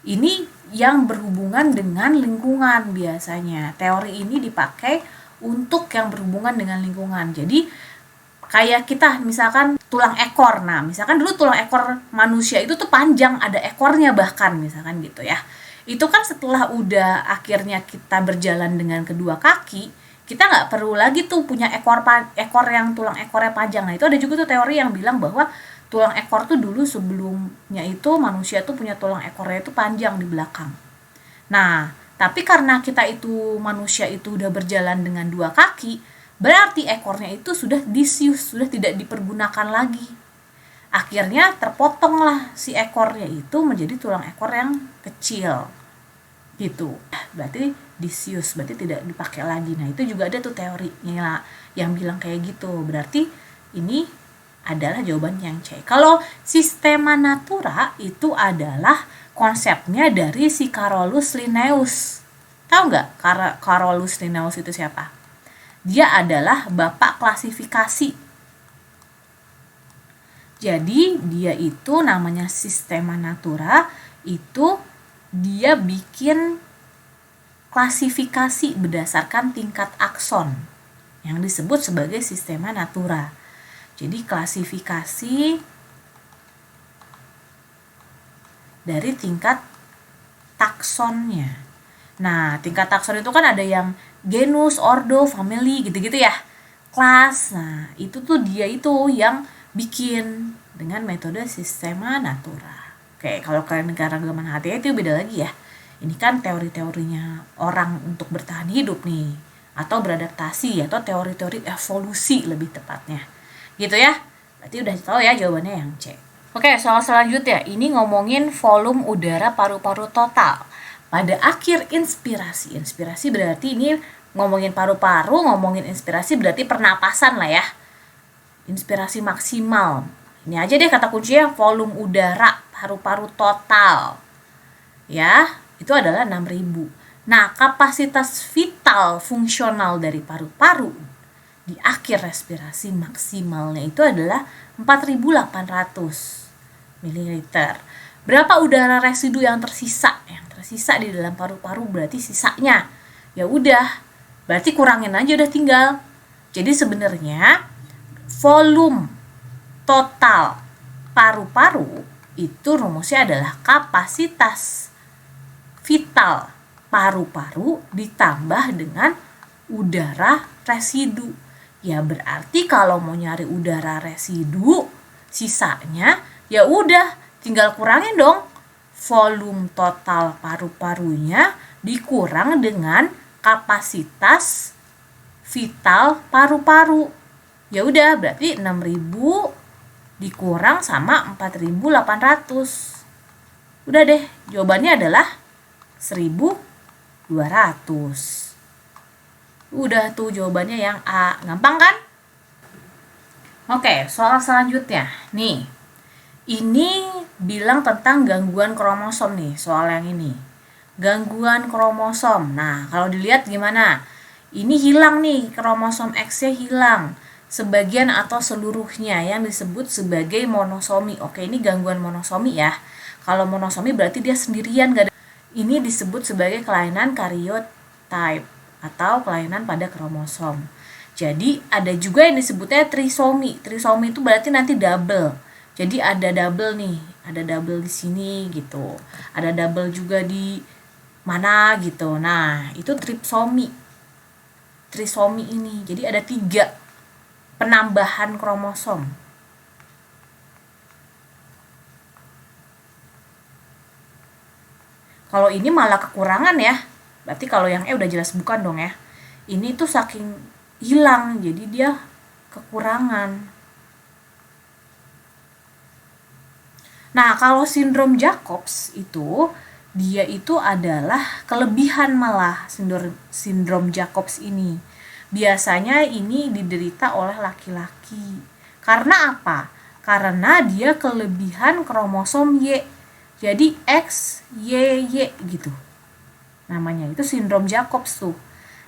ini yang berhubungan dengan lingkungan biasanya, teori ini dipakai untuk yang berhubungan dengan lingkungan. Jadi kayak kita misalkan tulang ekor. Nah, misalkan dulu tulang ekor manusia itu tuh panjang, ada ekornya bahkan misalkan gitu ya. Itu kan setelah udah akhirnya kita berjalan dengan kedua kaki, kita nggak perlu lagi tuh punya ekor yang tulang ekornya panjang. Nah, itu ada juga tuh teori yang bilang bahwa tulang ekor tuh dulu sebelumnya itu manusia tuh punya tulang ekornya itu panjang di belakang. Nah, tapi karena kita itu manusia itu udah berjalan dengan dua kaki, berarti ekornya itu sudah disuse, sudah tidak dipergunakan lagi. Akhirnya terpotonglah si ekornya itu menjadi tulang ekor yang kecil. Gitu. Berarti disuse, berarti tidak dipakai lagi. Nah, itu juga ada tuh teorinya yang bilang kayak gitu. Berarti ini adalah jawaban yang C. Kalau sistema natura itu adalah konsepnya dari si Carolus Linnaeus. Tahu nggak Carolus Linnaeus itu siapa? Dia adalah bapak klasifikasi. Jadi dia itu namanya Sistema Natura, itu dia bikin klasifikasi berdasarkan tingkat akson yang disebut sebagai sistema natura. Jadi klasifikasi dari tingkat taksonnya. Nah, tingkat takson itu kan ada yang genus, ordo, family, gitu-gitu ya. Kelas. Nah, itu tuh dia itu yang bikin dengan metode sistema natura. Oke, kalau keanekaragaman hayati itu beda lagi ya. Ini kan teori-teorinya orang untuk bertahan hidup nih, atau beradaptasi, atau teori-teori evolusi lebih tepatnya. Gitu ya. Berarti udah tahu ya jawabannya yang C. Oke, soal selanjutnya. Ini ngomongin volume udara paru-paru total. Pada akhir inspirasi. Inspirasi berarti ini ngomongin paru-paru, ngomongin inspirasi berarti pernapasan lah ya. Inspirasi maksimal. Ini aja deh kata kuncinya, volume udara paru-paru total. Ya, itu adalah 6.000. Nah, kapasitas vital fungsional dari paru-paru di akhir respirasi maksimalnya itu adalah 4.800 ml. Berapa udara residu yang tersisa? Yang tersisa di dalam paru-paru berarti sisanya. Ya udah, berarti kurangin aja udah tinggal. Jadi sebenarnya volume total paru-paru itu rumusnya adalah kapasitas vital paru-paru ditambah dengan udara residu. Ya berarti kalau mau nyari udara residu, sisanya ya udah tinggal kurangin dong volume total paru-parunya dikurang dengan kapasitas vital paru-paru. Ya udah berarti 6.000 dikurang sama 4.800. Udah deh, jawabannya adalah 1.200. Udah tuh jawabannya yang A. Gampang kan? Oke, soal selanjutnya. Nih, ini bilang tentang gangguan kromosom nih, soal yang ini. Gangguan kromosom. Nah, kalau dilihat gimana? Ini hilang nih, kromosom X-nya hilang. Sebagian atau seluruhnya yang disebut sebagai monosomi. Oke, ini gangguan monosomi ya. Kalau monosomi berarti dia sendirian, gak ada. Ini disebut sebagai kelainan karyotype atau kelainan pada kromosom. Jadi ada juga yang disebutnya trisomi. Trisomi itu berarti nanti double. Jadi ada double nih, ada double di sini gitu. Ada double juga di mana gitu. Nah, itu trisomi. Trisomi ini. Jadi ada 3 penambahan kromosom. Kalau ini malah kekurangan ya. Berarti kalau yang E udah jelas bukan dong ya. Ini tuh saking hilang, jadi dia kekurangan. Nah, kalau sindrom Jacobs itu, dia itu adalah kelebihan malah sindrom Jacobs ini. Biasanya ini diderita oleh laki-laki. Karena apa? Karena dia kelebihan kromosom Y. Jadi X, Y, Y gitu. Namanya itu sindrom Jacobs tuh.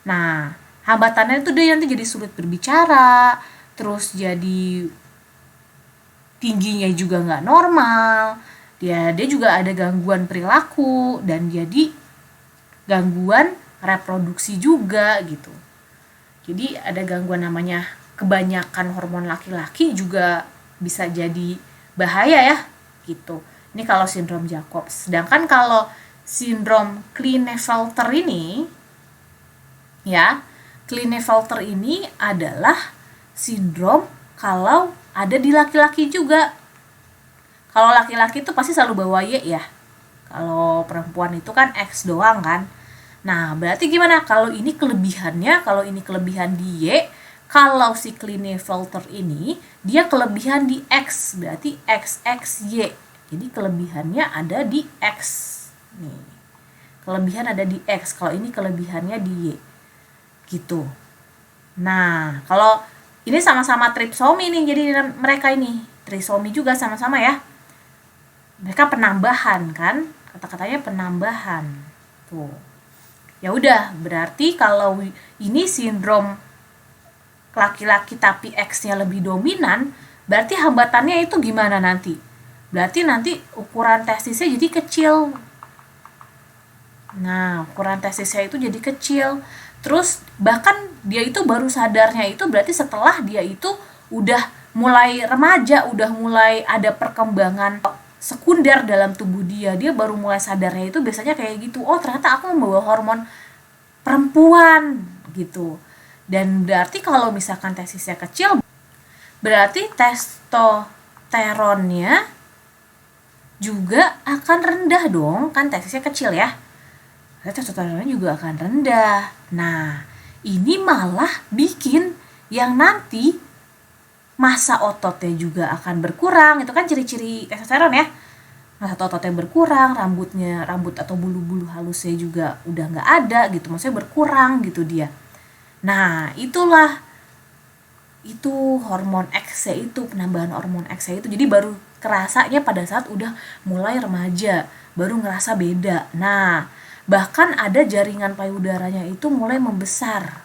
Nah, hambatannya itu dia nanti jadi sulit berbicara, terus jadi tingginya juga nggak normal, dia juga ada gangguan perilaku, dan jadi gangguan reproduksi juga gitu. Jadi ada gangguan namanya kebanyakan hormon laki-laki juga bisa jadi bahaya ya gitu. Ini kalau sindrom Jacobs. Sedangkan kalau sindrom Klinefelter ini ya, Klinefelter ini adalah sindrom kalau ada di laki-laki juga. Kalau laki-laki itu pasti selalu bawa Y ya. Kalau perempuan itu kan X doang kan. Nah, berarti gimana? Kalau ini kelebihannya, kalau ini kelebihan di Y, kalau si Klinefelter ini dia kelebihan di X, berarti XXY. Jadi kelebihannya ada di X. Nih. Kelebihan ada di X, kalau ini kelebihannya di Y. Gitu. Nah, kalau ini sama-sama trisomi nih, jadi mereka ini trisomi juga sama-sama ya. Mereka penambahan kan? Kata-katanya penambahan. Tuh. Ya udah, berarti kalau ini sindrom laki-laki tapi X-nya lebih dominan, berarti hambatannya itu gimana nanti? Berarti nanti ukuran testisnya jadi kecil. Nah, ukuran testisnya itu jadi kecil. Terus bahkan dia itu baru sadarnya itu berarti setelah dia itu udah mulai remaja, udah mulai ada perkembangan sekunder dalam tubuh dia. Dia baru mulai sadarnya itu biasanya kayak gitu. Oh, ternyata aku membawa hormon perempuan gitu. Dan berarti kalau misalkan testisnya kecil, berarti testosteronnya juga akan rendah dong, kan testisnya kecil ya. Testosteronnya juga akan rendah. Nah, ini malah bikin yang nanti massa ototnya juga akan berkurang. Itu kan ciri-ciri testosteron ya. Massa ototnya berkurang, rambut atau bulu-bulu halusnya juga udah nggak ada gitu. Maksudnya berkurang gitu dia. Nah, itu hormon X itu, penambahan hormon X itu. Jadi baru kerasanya pada saat udah mulai remaja, baru ngerasa beda. Nah, bahkan ada jaringan payudaranya itu mulai membesar.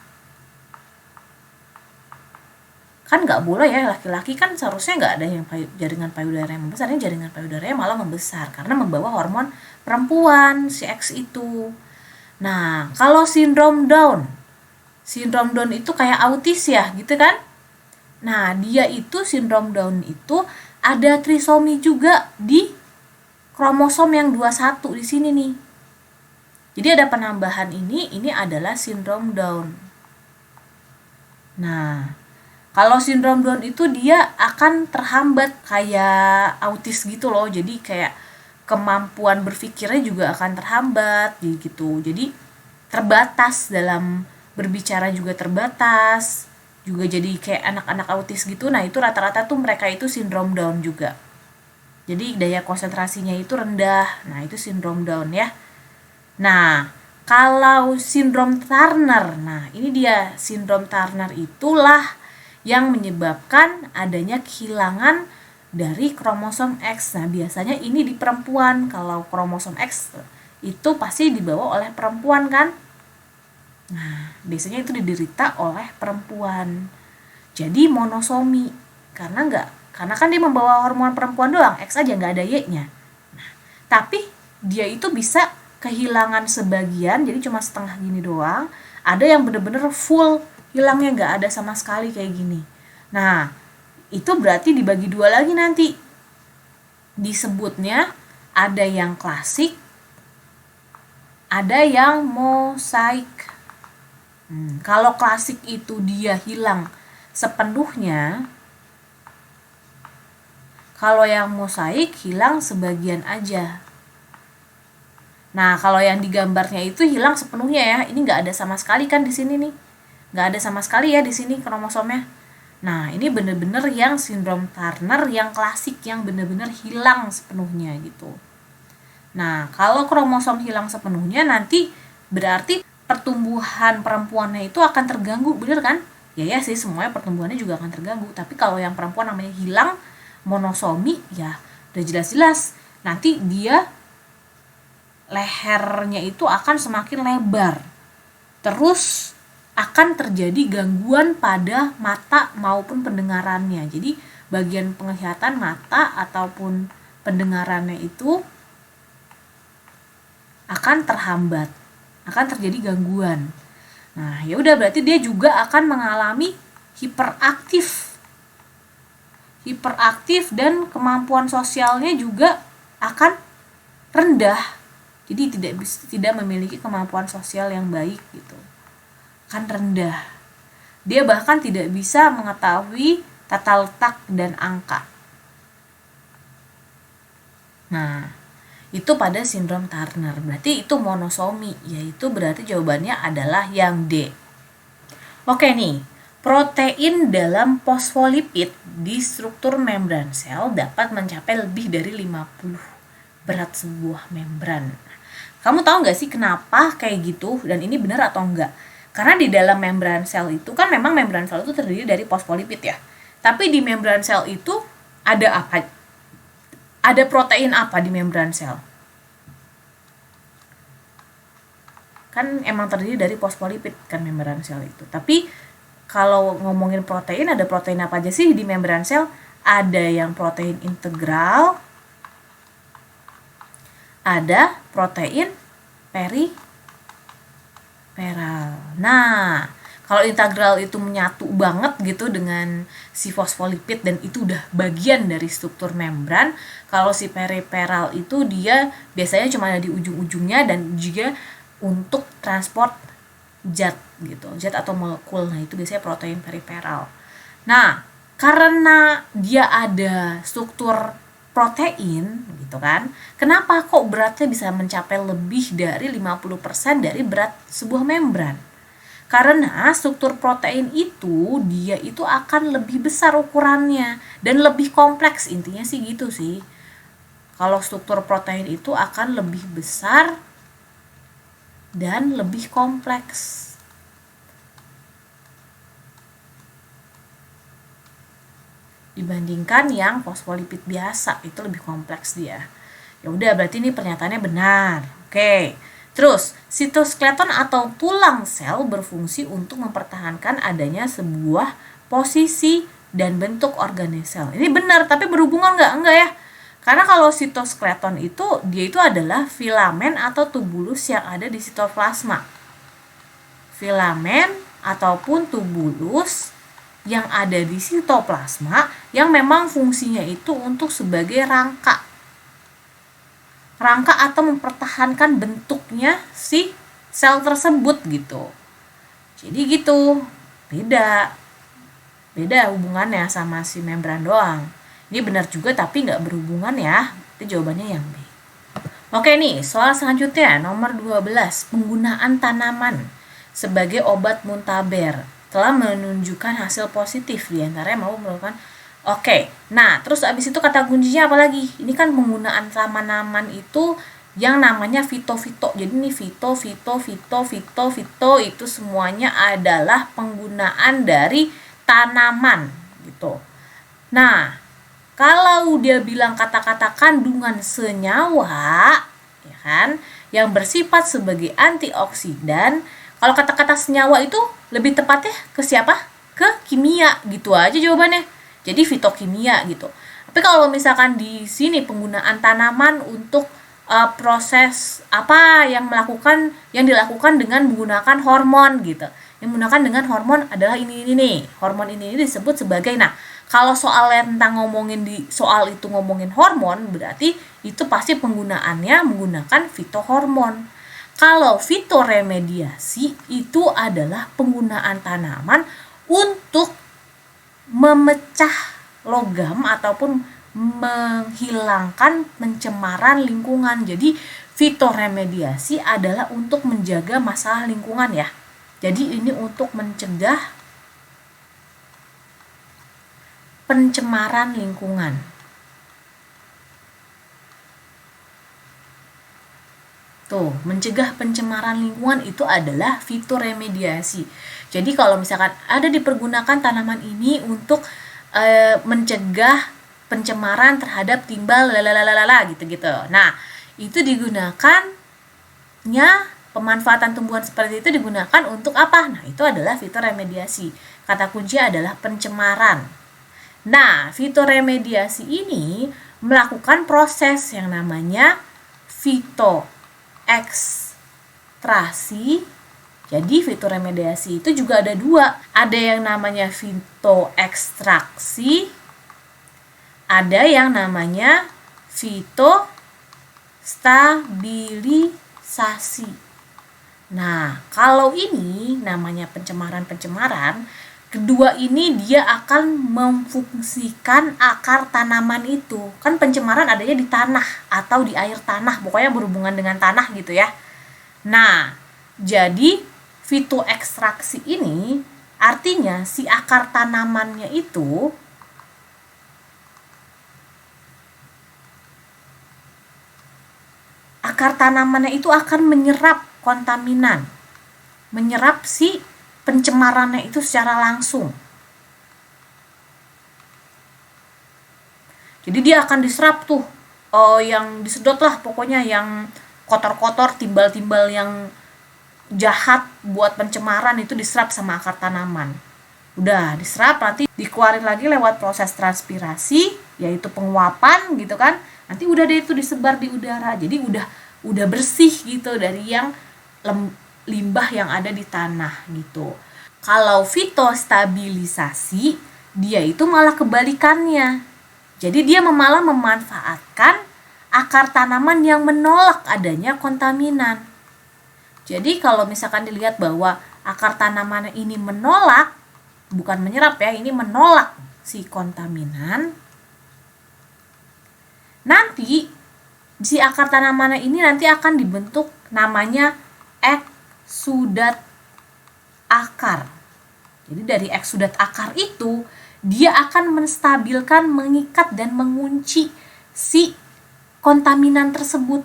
Kan nggak boleh ya, laki-laki kan seharusnya nggak ada yang jaringan payudara yang membesar, ini jaringan payudaranya malah membesar karena membawa hormon perempuan si X itu. Nah, kalau sindrom Down itu kayak autis ya gitu kan. Nah, dia itu sindrom Down itu ada trisomi juga di kromosom yang 21 di sini nih. Jadi ada penambahan ini adalah sindrom Down. Nah, kalau sindrom Down itu dia akan terhambat kayak autis gitu loh. Jadi kayak kemampuan berpikirnya juga akan terhambat gitu. Jadi terbatas dalam berbicara juga terbatas. Juga jadi kayak anak-anak autis gitu. Nah, itu rata-rata tuh mereka itu sindrom Down juga. Jadi daya konsentrasinya itu rendah. Nah, itu sindrom Down ya. Nah, kalau sindrom Turner, nah ini dia sindrom Turner itulah yang menyebabkan adanya kehilangan dari kromosom X. Nah, biasanya ini di perempuan. Kalau kromosom X itu pasti dibawa oleh perempuan kan? Nah, biasanya itu diderita oleh perempuan. Jadi monosomi. Karena kan dia membawa hormon perempuan doang, X aja nggak ada Y-nya. Nah, tapi dia itu bisa kehilangan sebagian, jadi cuma setengah gini doang. Ada yang bener-bener full hilangnya, nggak ada sama sekali kayak gini. Nah, itu berarti dibagi dua lagi nanti. Disebutnya ada yang klasik, ada yang mosaik. Kalau klasik itu dia hilang sepenuhnya, kalau yang mosaik hilang sebagian aja. Nah, kalau yang digambarnya itu hilang sepenuhnya ya. Ini nggak ada sama sekali kan di sini nih. Nggak ada sama sekali ya di sini kromosomnya. Nah, ini bener-bener yang sindrom Turner yang klasik, yang bener-bener hilang sepenuhnya gitu. Nah, kalau kromosom hilang sepenuhnya nanti berarti pertumbuhan perempuannya itu akan terganggu, bener kan? Ya sih, semuanya pertumbuhannya juga akan terganggu. Tapi kalau yang perempuan namanya hilang monosomi, ya udah jelas-jelas nanti dia lehernya itu akan semakin lebar. Terus akan terjadi gangguan pada mata maupun pendengarannya. Jadi bagian penglihatan mata ataupun pendengarannya itu akan terhambat, akan terjadi gangguan. Nah, ya udah berarti dia juga akan mengalami hiperaktif dan kemampuan sosialnya juga akan rendah. Jadi tidak memiliki kemampuan sosial yang baik gitu. Kan rendah. Dia bahkan tidak bisa mengetahui tata letak dan angka. Nah, itu pada sindrom Turner. Berarti itu monosomi, yaitu berarti jawabannya adalah yang D. Oke nih, protein dalam fosfolipid di struktur membran sel dapat mencapai lebih dari 50 berat sebuah membran. Kamu tahu nggak sih kenapa kayak gitu dan ini benar atau enggak? Karena di dalam membran sel itu kan memang membran sel itu terdiri dari fosfolipid ya. Tapi di membran sel itu ada apa? Ada protein apa di membran sel? Kan emang terdiri dari fosfolipid kan membran sel itu. Tapi kalau ngomongin protein, ada protein apa aja sih di membran sel? Ada yang protein integral, ada protein periferal. Nah, kalau integral itu menyatu banget gitu dengan si fosfolipid dan itu udah bagian dari struktur membran, kalau si periferal itu dia biasanya cuma ada di ujung-ujungnya dan juga untuk transport zat gitu, zat atau molekul. Nah, itu biasanya protein periferal. Nah, karena dia ada struktur protein gitu kan, kenapa kok beratnya bisa mencapai lebih dari 50% dari berat sebuah membran? Karena struktur protein itu dia itu akan lebih besar ukurannya dan lebih kompleks, intinya sih gitu sih. Kalau struktur protein itu akan lebih besar dan lebih kompleks dibandingkan yang fosfolipid biasa, itu lebih kompleks dia. Ya udah, berarti ini pernyataannya benar. Oke. Terus, sitoskeleton atau tulang sel berfungsi untuk mempertahankan adanya sebuah posisi dan bentuk organel. Ini benar, tapi berhubungan nggak? Enggak ya. Karena kalau sitoskeleton itu, dia itu adalah filamen atau tubulus yang ada di sitoplasma. Filamen ataupun tubulus yang ada di sitoplasma yang memang fungsinya itu untuk sebagai rangka atau mempertahankan bentuknya si sel tersebut gitu. Jadi gitu, beda hubungannya sama si membran doang. Ini benar juga tapi nggak berhubungan ya. Itu jawabannya yang B. Oke nih, soal selanjutnya nomor 12, penggunaan tanaman sebagai obat muntaber telah menunjukkan hasil positif, diantaranya mau melakukan. Oke, nah terus abis itu kata kuncinya apa lagi? Ini kan penggunaan tanaman itu yang namanya fito-fito. Jadi ini fito itu semuanya adalah penggunaan dari tanaman gitu. Nah, kalau dia bilang kata-kata kandungan senyawa, ya kan, yang bersifat sebagai antioksidan, kalau kata-kata senyawa itu lebih tepatnya ke siapa? Ke kimia, gitu aja jawabannya. Jadi fitokimia gitu. Tapi kalau misalkan di sini penggunaan tanaman untuk proses apa yang dilakukan dengan menggunakan hormon gitu. Yang menggunakan dengan hormon adalah ini nih. Hormon ini disebut sebagai, nah, kalau soalnya tentang ngomongin hormon, berarti itu pasti penggunaannya menggunakan fitohormon. Kalau fitoremediasi itu adalah penggunaan tanaman untuk memecah logam ataupun menghilangkan pencemaran lingkungan. Jadi fitoremediasi adalah untuk menjaga masalah lingkungan ya. Jadi ini untuk mencegah pencemaran lingkungan. Tuh, mencegah pencemaran lingkungan itu adalah fitoremediasi. Jadi kalau misalkan ada dipergunakan tanaman ini untuk mencegah pencemaran terhadap timbal lalalala gitu-gitu. Nah, itu digunakannya pemanfaatan tumbuhan seperti itu digunakan untuk apa? Nah, itu adalah fitoremediasi. Kata kunci adalah pencemaran. Nah, fitoremediasi ini melakukan proses yang namanya fitoekstrasi. Jadi fitoremediasi itu juga ada dua. Ada yang namanya fitoekstraksi, ada yang namanya fitostabilisasi. Nah, kalau ini namanya pencemaran-pencemaran, kedua ini dia akan memfungsikan akar tanaman itu. Kan pencemaran adanya di tanah atau di air tanah, pokoknya berhubungan dengan tanah gitu ya. Nah, jadi fitoekstraksi ini artinya si akar tanamannya itu akan menyerap kontaminan, menyerap si pencemarannya itu secara langsung. Jadi dia akan diserap tuh, yang disedot lah pokoknya, yang kotor-kotor, timbal-timbal yang jahat buat pencemaran itu diserap sama akar tanaman. Udah diserap, nanti dikeluarin lagi lewat proses transpirasi, yaitu penguapan gitu kan. Nanti udah deh itu disebar di udara. Jadi udah udah bersih gitu dari yang limbah yang ada di tanah gitu. Kalau fitostabilisasi, dia itu malah kebalikannya. Jadi dia malah memanfaatkan akar tanaman yang menolak adanya kontaminan. Jadi kalau misalkan dilihat bahwa akar tanaman ini menolak, bukan menyerap ya, ini menolak si kontaminan, nanti si akar tanaman ini nanti akan dibentuk namanya eksudat akar. Jadi dari eksudat akar itu dia akan menstabilkan, mengikat dan mengunci si kontaminan tersebut.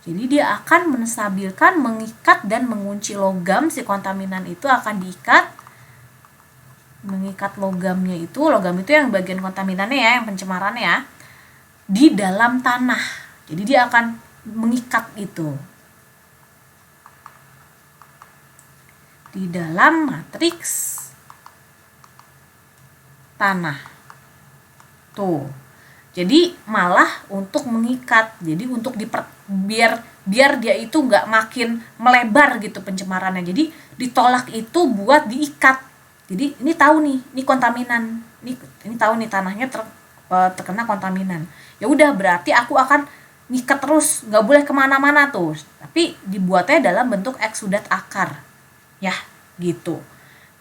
Jadi dia akan menstabilkan, mengikat dan mengunci logam, si kontaminan itu akan diikat, mengikat logam itu yang bagian kontaminannya ya, yang pencemarannya ya, di dalam tanah. Jadi dia akan mengikat itu di dalam matriks tanah. Tuh. Jadi malah untuk mengikat. Jadi untuk biar dia itu nggak makin melebar gitu pencemarannya. Jadi ditolak itu buat diikat. Jadi ini tahu nih, ini kontaminan. Ini tahu nih tanahnya terkena kontaminan. Ya udah, berarti aku akan ngikat terus, nggak boleh kemana-mana tuh. Tapi dibuatnya dalam bentuk eksudat akar. Ya, gitu.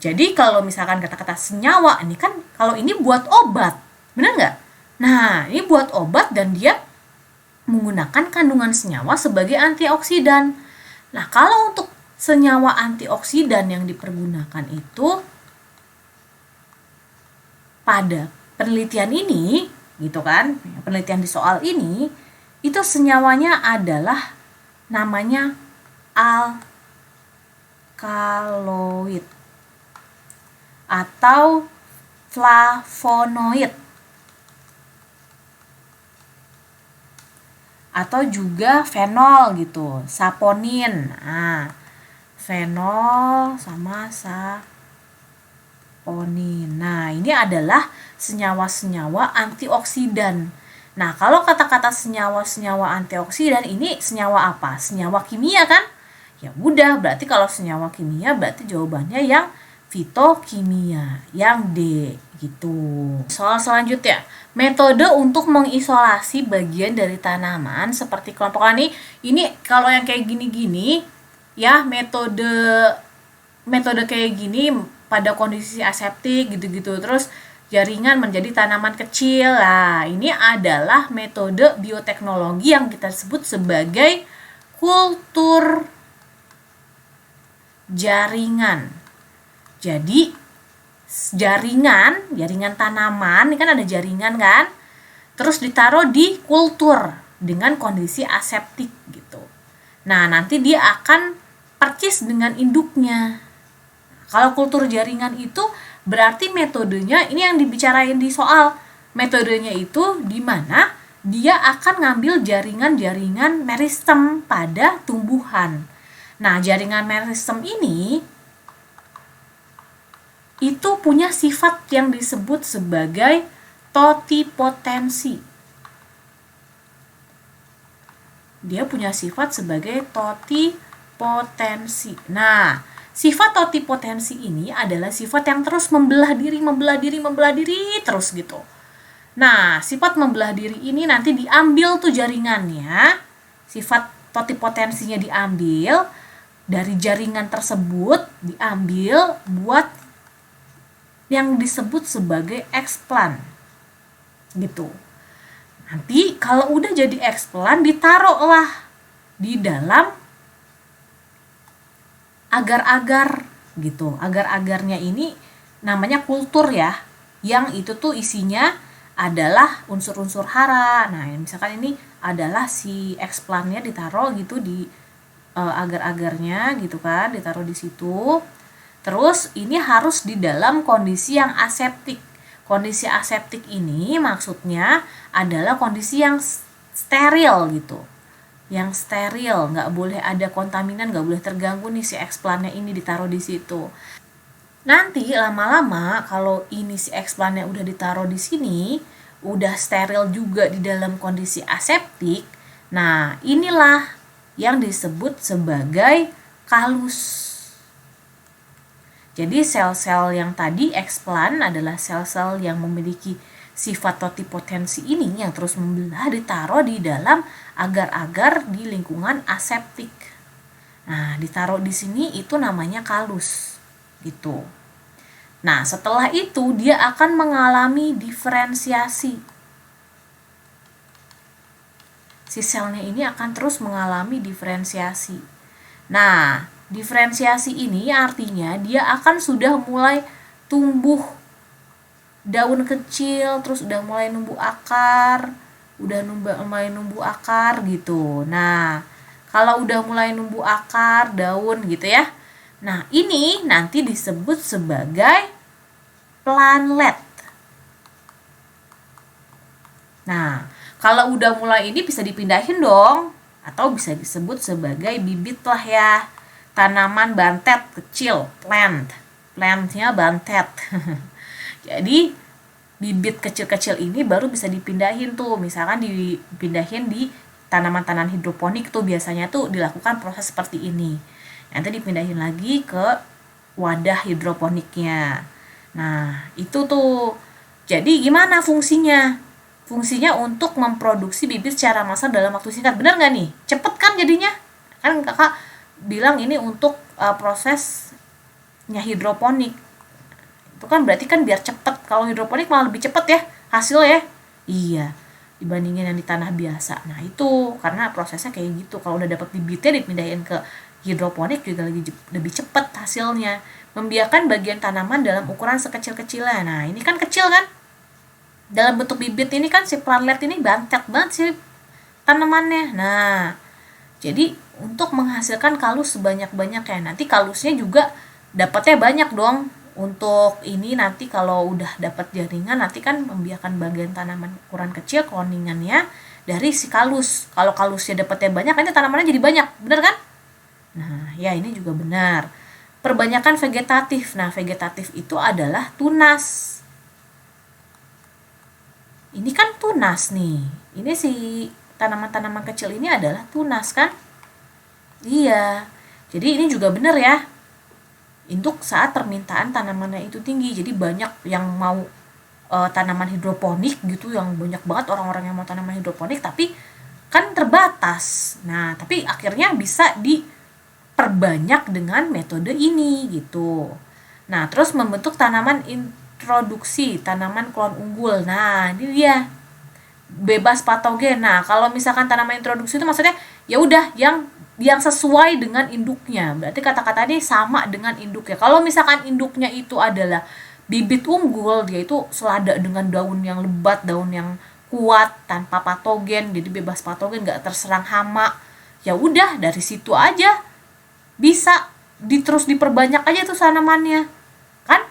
Jadi kalau misalkan kata-kata senyawa, ini kan kalau ini buat obat, benar nggak? Nah, ini buat obat dan dia menggunakan kandungan senyawa sebagai antioksidan. Nah, kalau untuk senyawa antioksidan yang dipergunakan itu pada penelitian ini, gitu kan, penelitian di soal ini, itu senyawanya adalah namanya alkaloid atau flavonoid atau juga fenol gitu, saponin. Nah, fenol sama saponin. Nah, ini adalah senyawa-senyawa antioksidan. Nah, kalau kata-kata senyawa-senyawa antioksidan ini senyawa apa? Senyawa kimia kan? Ya udah, berarti kalau senyawa kimia berarti jawabannya yang fitokimia, yang D gitu. Soal selanjutnya, metode untuk mengisolasi bagian dari tanaman seperti kelompok ini kalau yang kayak gini-gini ya, metode kayak gini pada kondisi aseptik gitu-gitu, terus jaringan menjadi tanaman kecil. Nah, ini adalah metode bioteknologi yang kita sebut sebagai kultur jaringan. Jadi jaringan tanaman, ini kan ada jaringan kan, terus ditaruh di kultur dengan kondisi aseptik gitu. Nah, nanti dia akan percis dengan induknya. Kalau kultur jaringan itu berarti metodenya, ini yang dibicarain di soal, metodenya itu di mana dia akan ngambil jaringan-jaringan meristem pada tumbuhan. Nah, jaringan meristem ini itu punya sifat yang disebut sebagai totipotensi. Dia punya sifat sebagai totipotensi. Nah, sifat totipotensi ini adalah sifat yang terus membelah diri terus gitu. Nah, sifat membelah diri ini nanti diambil tuh jaringannya. Sifat totipotensinya diambil dari jaringan tersebut, diambil buat yang disebut sebagai eksplan gitu. Nanti kalau udah jadi eksplan, ditaruhlah di dalam agar-agar gitu. Agar-agarnya ini namanya kultur ya, yang itu tuh isinya adalah unsur-unsur hara. Nah, misalkan ini adalah si eksplannya ditaruh gitu di agar-agarnya gitu kan, ditaruh di situ. Terus ini harus di dalam kondisi yang aseptik. Kondisi aseptik ini maksudnya adalah kondisi yang steril gitu. Yang steril, nggak boleh ada kontaminan, nggak boleh terganggu nih si eksplannya ini ditaruh di situ. Nanti lama-lama kalau ini si eksplannya udah ditaruh di sini, udah steril juga di dalam kondisi aseptik, Nah, inilah yang disebut sebagai kalus. Jadi sel-sel yang tadi eksplan adalah sel-sel yang memiliki sifat totipotensi ini yang terus membelah ditaruh di dalam agar-agar di lingkungan aseptik. Nah, ditaruh di sini itu namanya kalus. Gitu. Nah, setelah itu dia akan mengalami diferensiasi. Si selnya ini akan terus mengalami diferensiasi. Nah, diferensiasi ini artinya dia akan sudah mulai tumbuh daun kecil, terus udah mulai numbuh akar, mulai numbuh akar gitu. Nah, kalau udah mulai numbuh akar, daun gitu ya. Nah, ini nanti disebut sebagai planlet. Nah, kalau udah mulai ini bisa dipindahin dong, atau bisa disebut sebagai bibit lah ya. Tanaman bantet kecil, plant. Plantnya bantet. Jadi, bibit kecil-kecil ini baru bisa dipindahin tuh. Misalkan dipindahin di tanaman-tanaman hidroponik tuh biasanya tuh dilakukan proses seperti ini. Nanti dipindahin lagi ke wadah hidroponiknya. Nah, itu tuh. Jadi gimana fungsinya? Fungsinya untuk memproduksi bibit secara massal dalam waktu singkat. Benar nggak nih? Cepet kan jadinya? Kan kakak bilang ini untuk prosesnya hidroponik. Itu kan berarti kan biar cepet. Kalau hidroponik malah lebih cepet ya hasilnya. Iya, dibandingin yang di tanah biasa. Nah itu karena prosesnya kayak gitu. Kalau udah dapat bibitnya dipindahin ke hidroponik juga lebih cepet hasilnya. Membiarkan bagian tanaman dalam ukuran sekecil-kecilnya. Nah ini kan kecil kan? Dalam bentuk bibit ini kan si planlet ini bantet banget sih tanamannya. Nah, jadi untuk menghasilkan kalus sebanyak-banyaknya. Nanti kalusnya juga dapatnya banyak dong. Untuk ini nanti kalau udah dapat jaringan nanti kan membiarkan bagian tanaman ukuran kecil kloningannya dari si kalus. Kalau kalusnya dapatnya banyak nanti tanamannya jadi banyak. Benar kan? Nah, ya ini juga benar. Perbanyakan vegetatif. Nah, vegetatif itu adalah tunas. Ini kan tunas nih. Ini si tanaman-tanaman kecil ini adalah tunas kan? Iya. Jadi ini juga benar ya. Untuk saat permintaan tanamannya itu tinggi. Jadi banyak yang mau tanaman hidroponik gitu, yang banyak banget orang-orang yang mau tanaman hidroponik, tapi kan terbatas. Nah, tapi akhirnya bisa diperbanyak dengan metode ini gitu. Nah, terus membentuk tanaman introduksi, tanaman klon unggul. Nah, ini dia bebas patogen. Nah, kalau misalkan tanaman introduksi itu maksudnya ya udah yang sesuai dengan induknya. Berarti kata-kata ini sama dengan induknya. Kalau misalkan induknya itu adalah bibit unggul, dia itu selada dengan daun yang lebat, daun yang kuat tanpa patogen, jadi bebas patogen, nggak terserang hama. Ya udah dari situ aja bisa terus diperbanyak aja tuh tanamannya. Kan?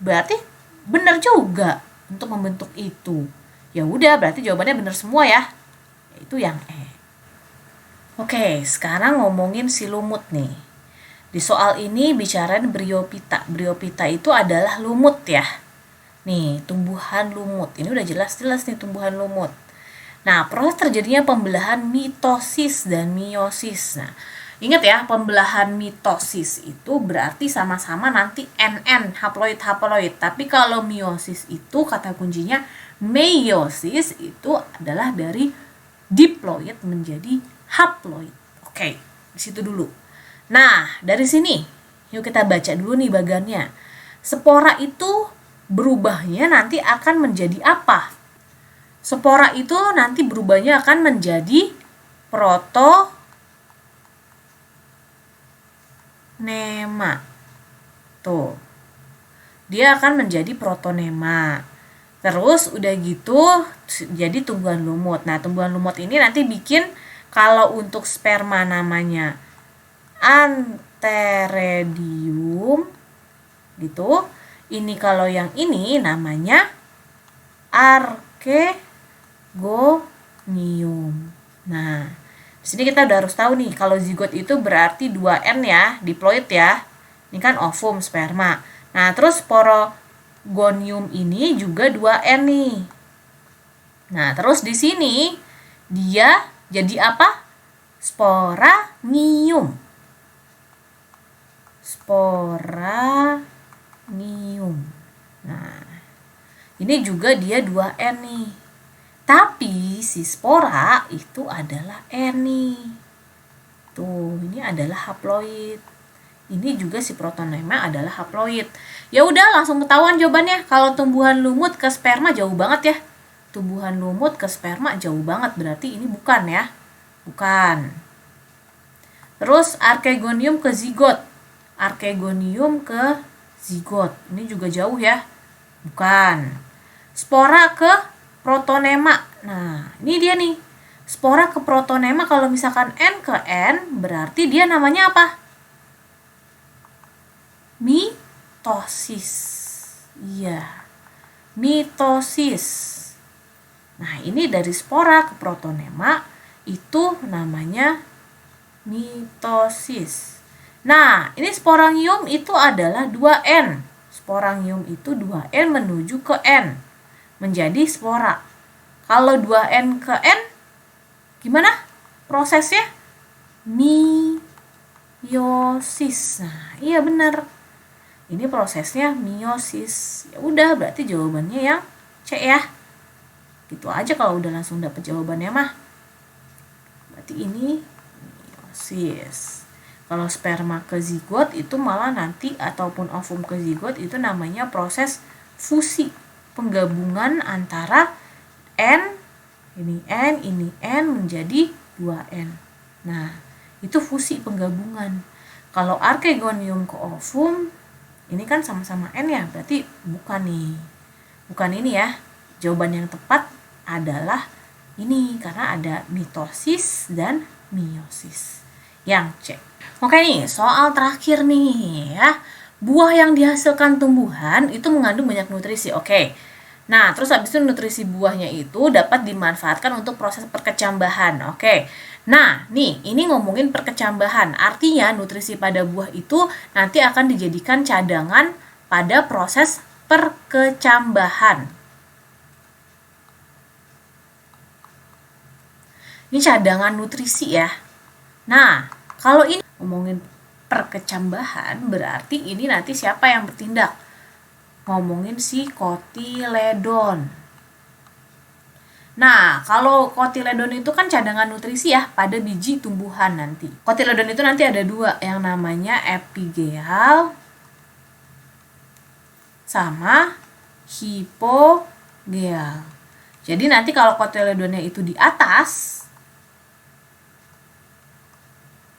Berarti benar juga untuk membentuk itu. Ya udah, berarti jawabannya benar semua ya. Itu yang E. Oke, sekarang ngomongin si lumut nih. Di soal ini bicarain bryophyta. Bryophyta itu adalah lumut ya. Nih, tumbuhan lumut. Ini udah jelas-jelas nih tumbuhan lumut. Nah, proses terjadinya pembelahan mitosis dan meiosis. Nah, ingat ya, pembelahan mitosis itu berarti sama-sama nanti NN, haploid. Tapi kalau meiosis itu kata kuncinya meiosis itu adalah dari diploid menjadi haploid. Oke, di situ dulu. Nah, dari sini yuk kita baca dulu nih bagannya. Spora itu berubahnya nanti akan menjadi apa? Spora itu nanti berubahnya akan menjadi protonema. Tuh. Dia akan menjadi protonema. Terus udah gitu jadi tumbuhan lumut. Nah, tumbuhan lumut ini nanti bikin kalau untuk sperma namanya antheridium gitu. Ini kalau yang ini namanya archegonium. Nah, di sini kita udah harus tahu nih kalau zigot itu berarti 2N ya, diploid ya. Ini kan ovum sperma. Nah, terus porogonium ini juga 2N nih. Nah, terus di sini dia Jadi apa? Sporangium. Sporangium. Nah, ini juga dia 2N nih. Tapi si spora itu adalah N nih. Tuh, ini adalah haploid. Ini juga si protonema adalah haploid. Ya udah, langsung ketahuan jawabannya. Kalau tumbuhan lumut ke sperma jauh banget ya. Tumbuhan lumut ke sperma jauh banget, berarti ini bukan ya. Bukan. Terus archegonium ke zigot. Archegonium ke zigot. Ini juga jauh ya. Bukan. Spora ke protonema. Nah, ini dia nih. Spora ke protonema kalau misalkan N ke N, berarti dia namanya apa? Mitosis. Iya. Mitosis. Nah, ini dari spora ke protonema itu namanya mitosis. Nah, ini sporangium itu adalah 2N. Sporangium itu 2N menuju ke N. Menjadi spora. Kalau 2N ke N, gimana prosesnya? Meiosis. Nah, iya benar. Ini prosesnya meiosis. Ya udah, berarti jawabannya yang C ya. Gitu aja kalau udah langsung dapet jawabannya mah. Berarti ini meiosis. Kalau sperma ke zigot itu malah nanti ataupun ovum ke zigot itu namanya proses fusi, penggabungan antara N ini N menjadi 2N. Nah, itu fusi penggabungan. Kalau archegonium ke ovum ini kan sama-sama N ya, berarti bukan nih. Bukan ini ya. Jawaban yang tepat adalah ini karena ada mitosis dan meiosis. Yang C. Oke nih, soal terakhir nih ya. Buah yang dihasilkan tumbuhan itu mengandung banyak nutrisi. Oke. Nah, terus habis itu nutrisi buahnya itu dapat dimanfaatkan untuk proses perkecambahan. Oke. Nah, nih, ini ngomongin perkecambahan. Artinya nutrisi pada buah itu nanti akan dijadikan cadangan pada proses perkecambahan. Ini cadangan nutrisi ya. Nah, kalau ini ngomongin perkecambahan, berarti ini nanti siapa yang bertindak? Ngomongin si kotiledon. Nah, kalau kotiledon itu kan cadangan nutrisi ya pada biji tumbuhan nanti. Kotiledon itu nanti ada dua, yang namanya epigeal sama hipogeal. Jadi nanti kalau kotiledonnya itu di atas,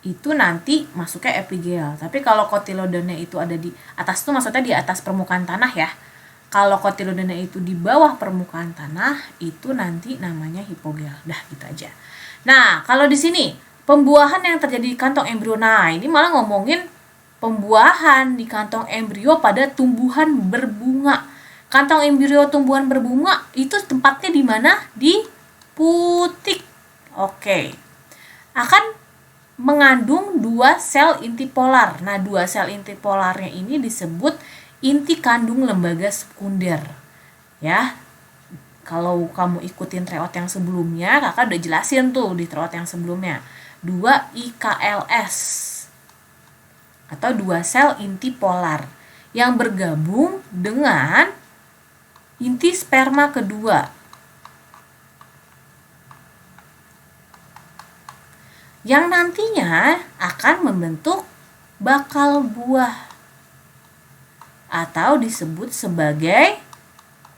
itu nanti masuknya epigeal. Tapi kalau kotiledonnya itu ada di atas itu maksudnya di atas permukaan tanah ya. Kalau kotiledonnya itu di bawah permukaan tanah, itu nanti namanya hipogeal. Dah, gitu aja. Nah, kalau di sini pembuahan yang terjadi di kantong embrio. Nah, ini malah ngomongin pembuahan di kantong embrio pada tumbuhan berbunga. Kantong embrio tumbuhan berbunga itu tempatnya di mana? Di putik. Oke. Akan mengandung 2 sel inti polar. Nah, 2 sel inti polarnya ini disebut inti kandung lembaga sekunder. Ya. Kalau kamu ikutin tryout yang sebelumnya, kakak udah jelasin tuh di tryout yang sebelumnya. 2 IKLS atau 2 sel inti polar yang bergabung dengan inti sperma kedua. Yang nantinya akan membentuk bakal buah atau disebut sebagai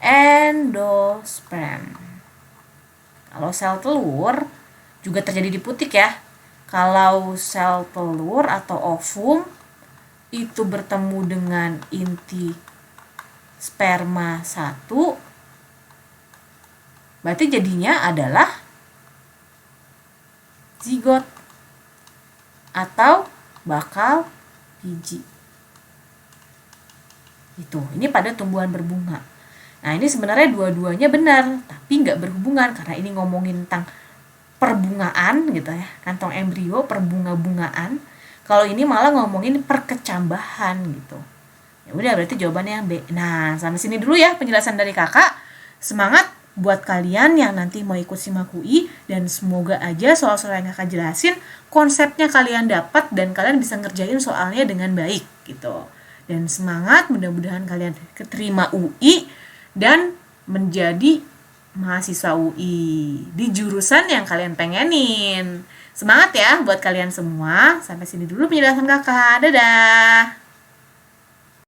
endosperm. Kalau sel telur juga terjadi di putik ya. Kalau sel telur atau ovum itu bertemu dengan inti sperma 1, berarti jadinya adalah zigot atau bakal biji. Itu, ini pada tumbuhan berbunga. Nah, ini sebenarnya dua-duanya benar, tapi nggak berhubungan karena ini ngomongin tentang perbungaan gitu ya, kantong embrio perbunga-bungaan. Kalau ini malah ngomongin perkecambahan gitu. Ya udah, berarti jawabannya yang B. Nah, sampai sini dulu ya penjelasan dari kakak. Semangat buat kalian yang nanti mau ikut SIMAK UI, dan semoga aja soal-soal yang kakak jelasin konsepnya kalian dapat dan kalian bisa ngerjain soalnya dengan baik gitu. Dan semangat, mudah-mudahan kalian keterima UI dan menjadi mahasiswa UI di jurusan yang kalian pengenin. Semangat ya buat kalian semua. Sampai sini dulu penjelasan kakak. Dadah.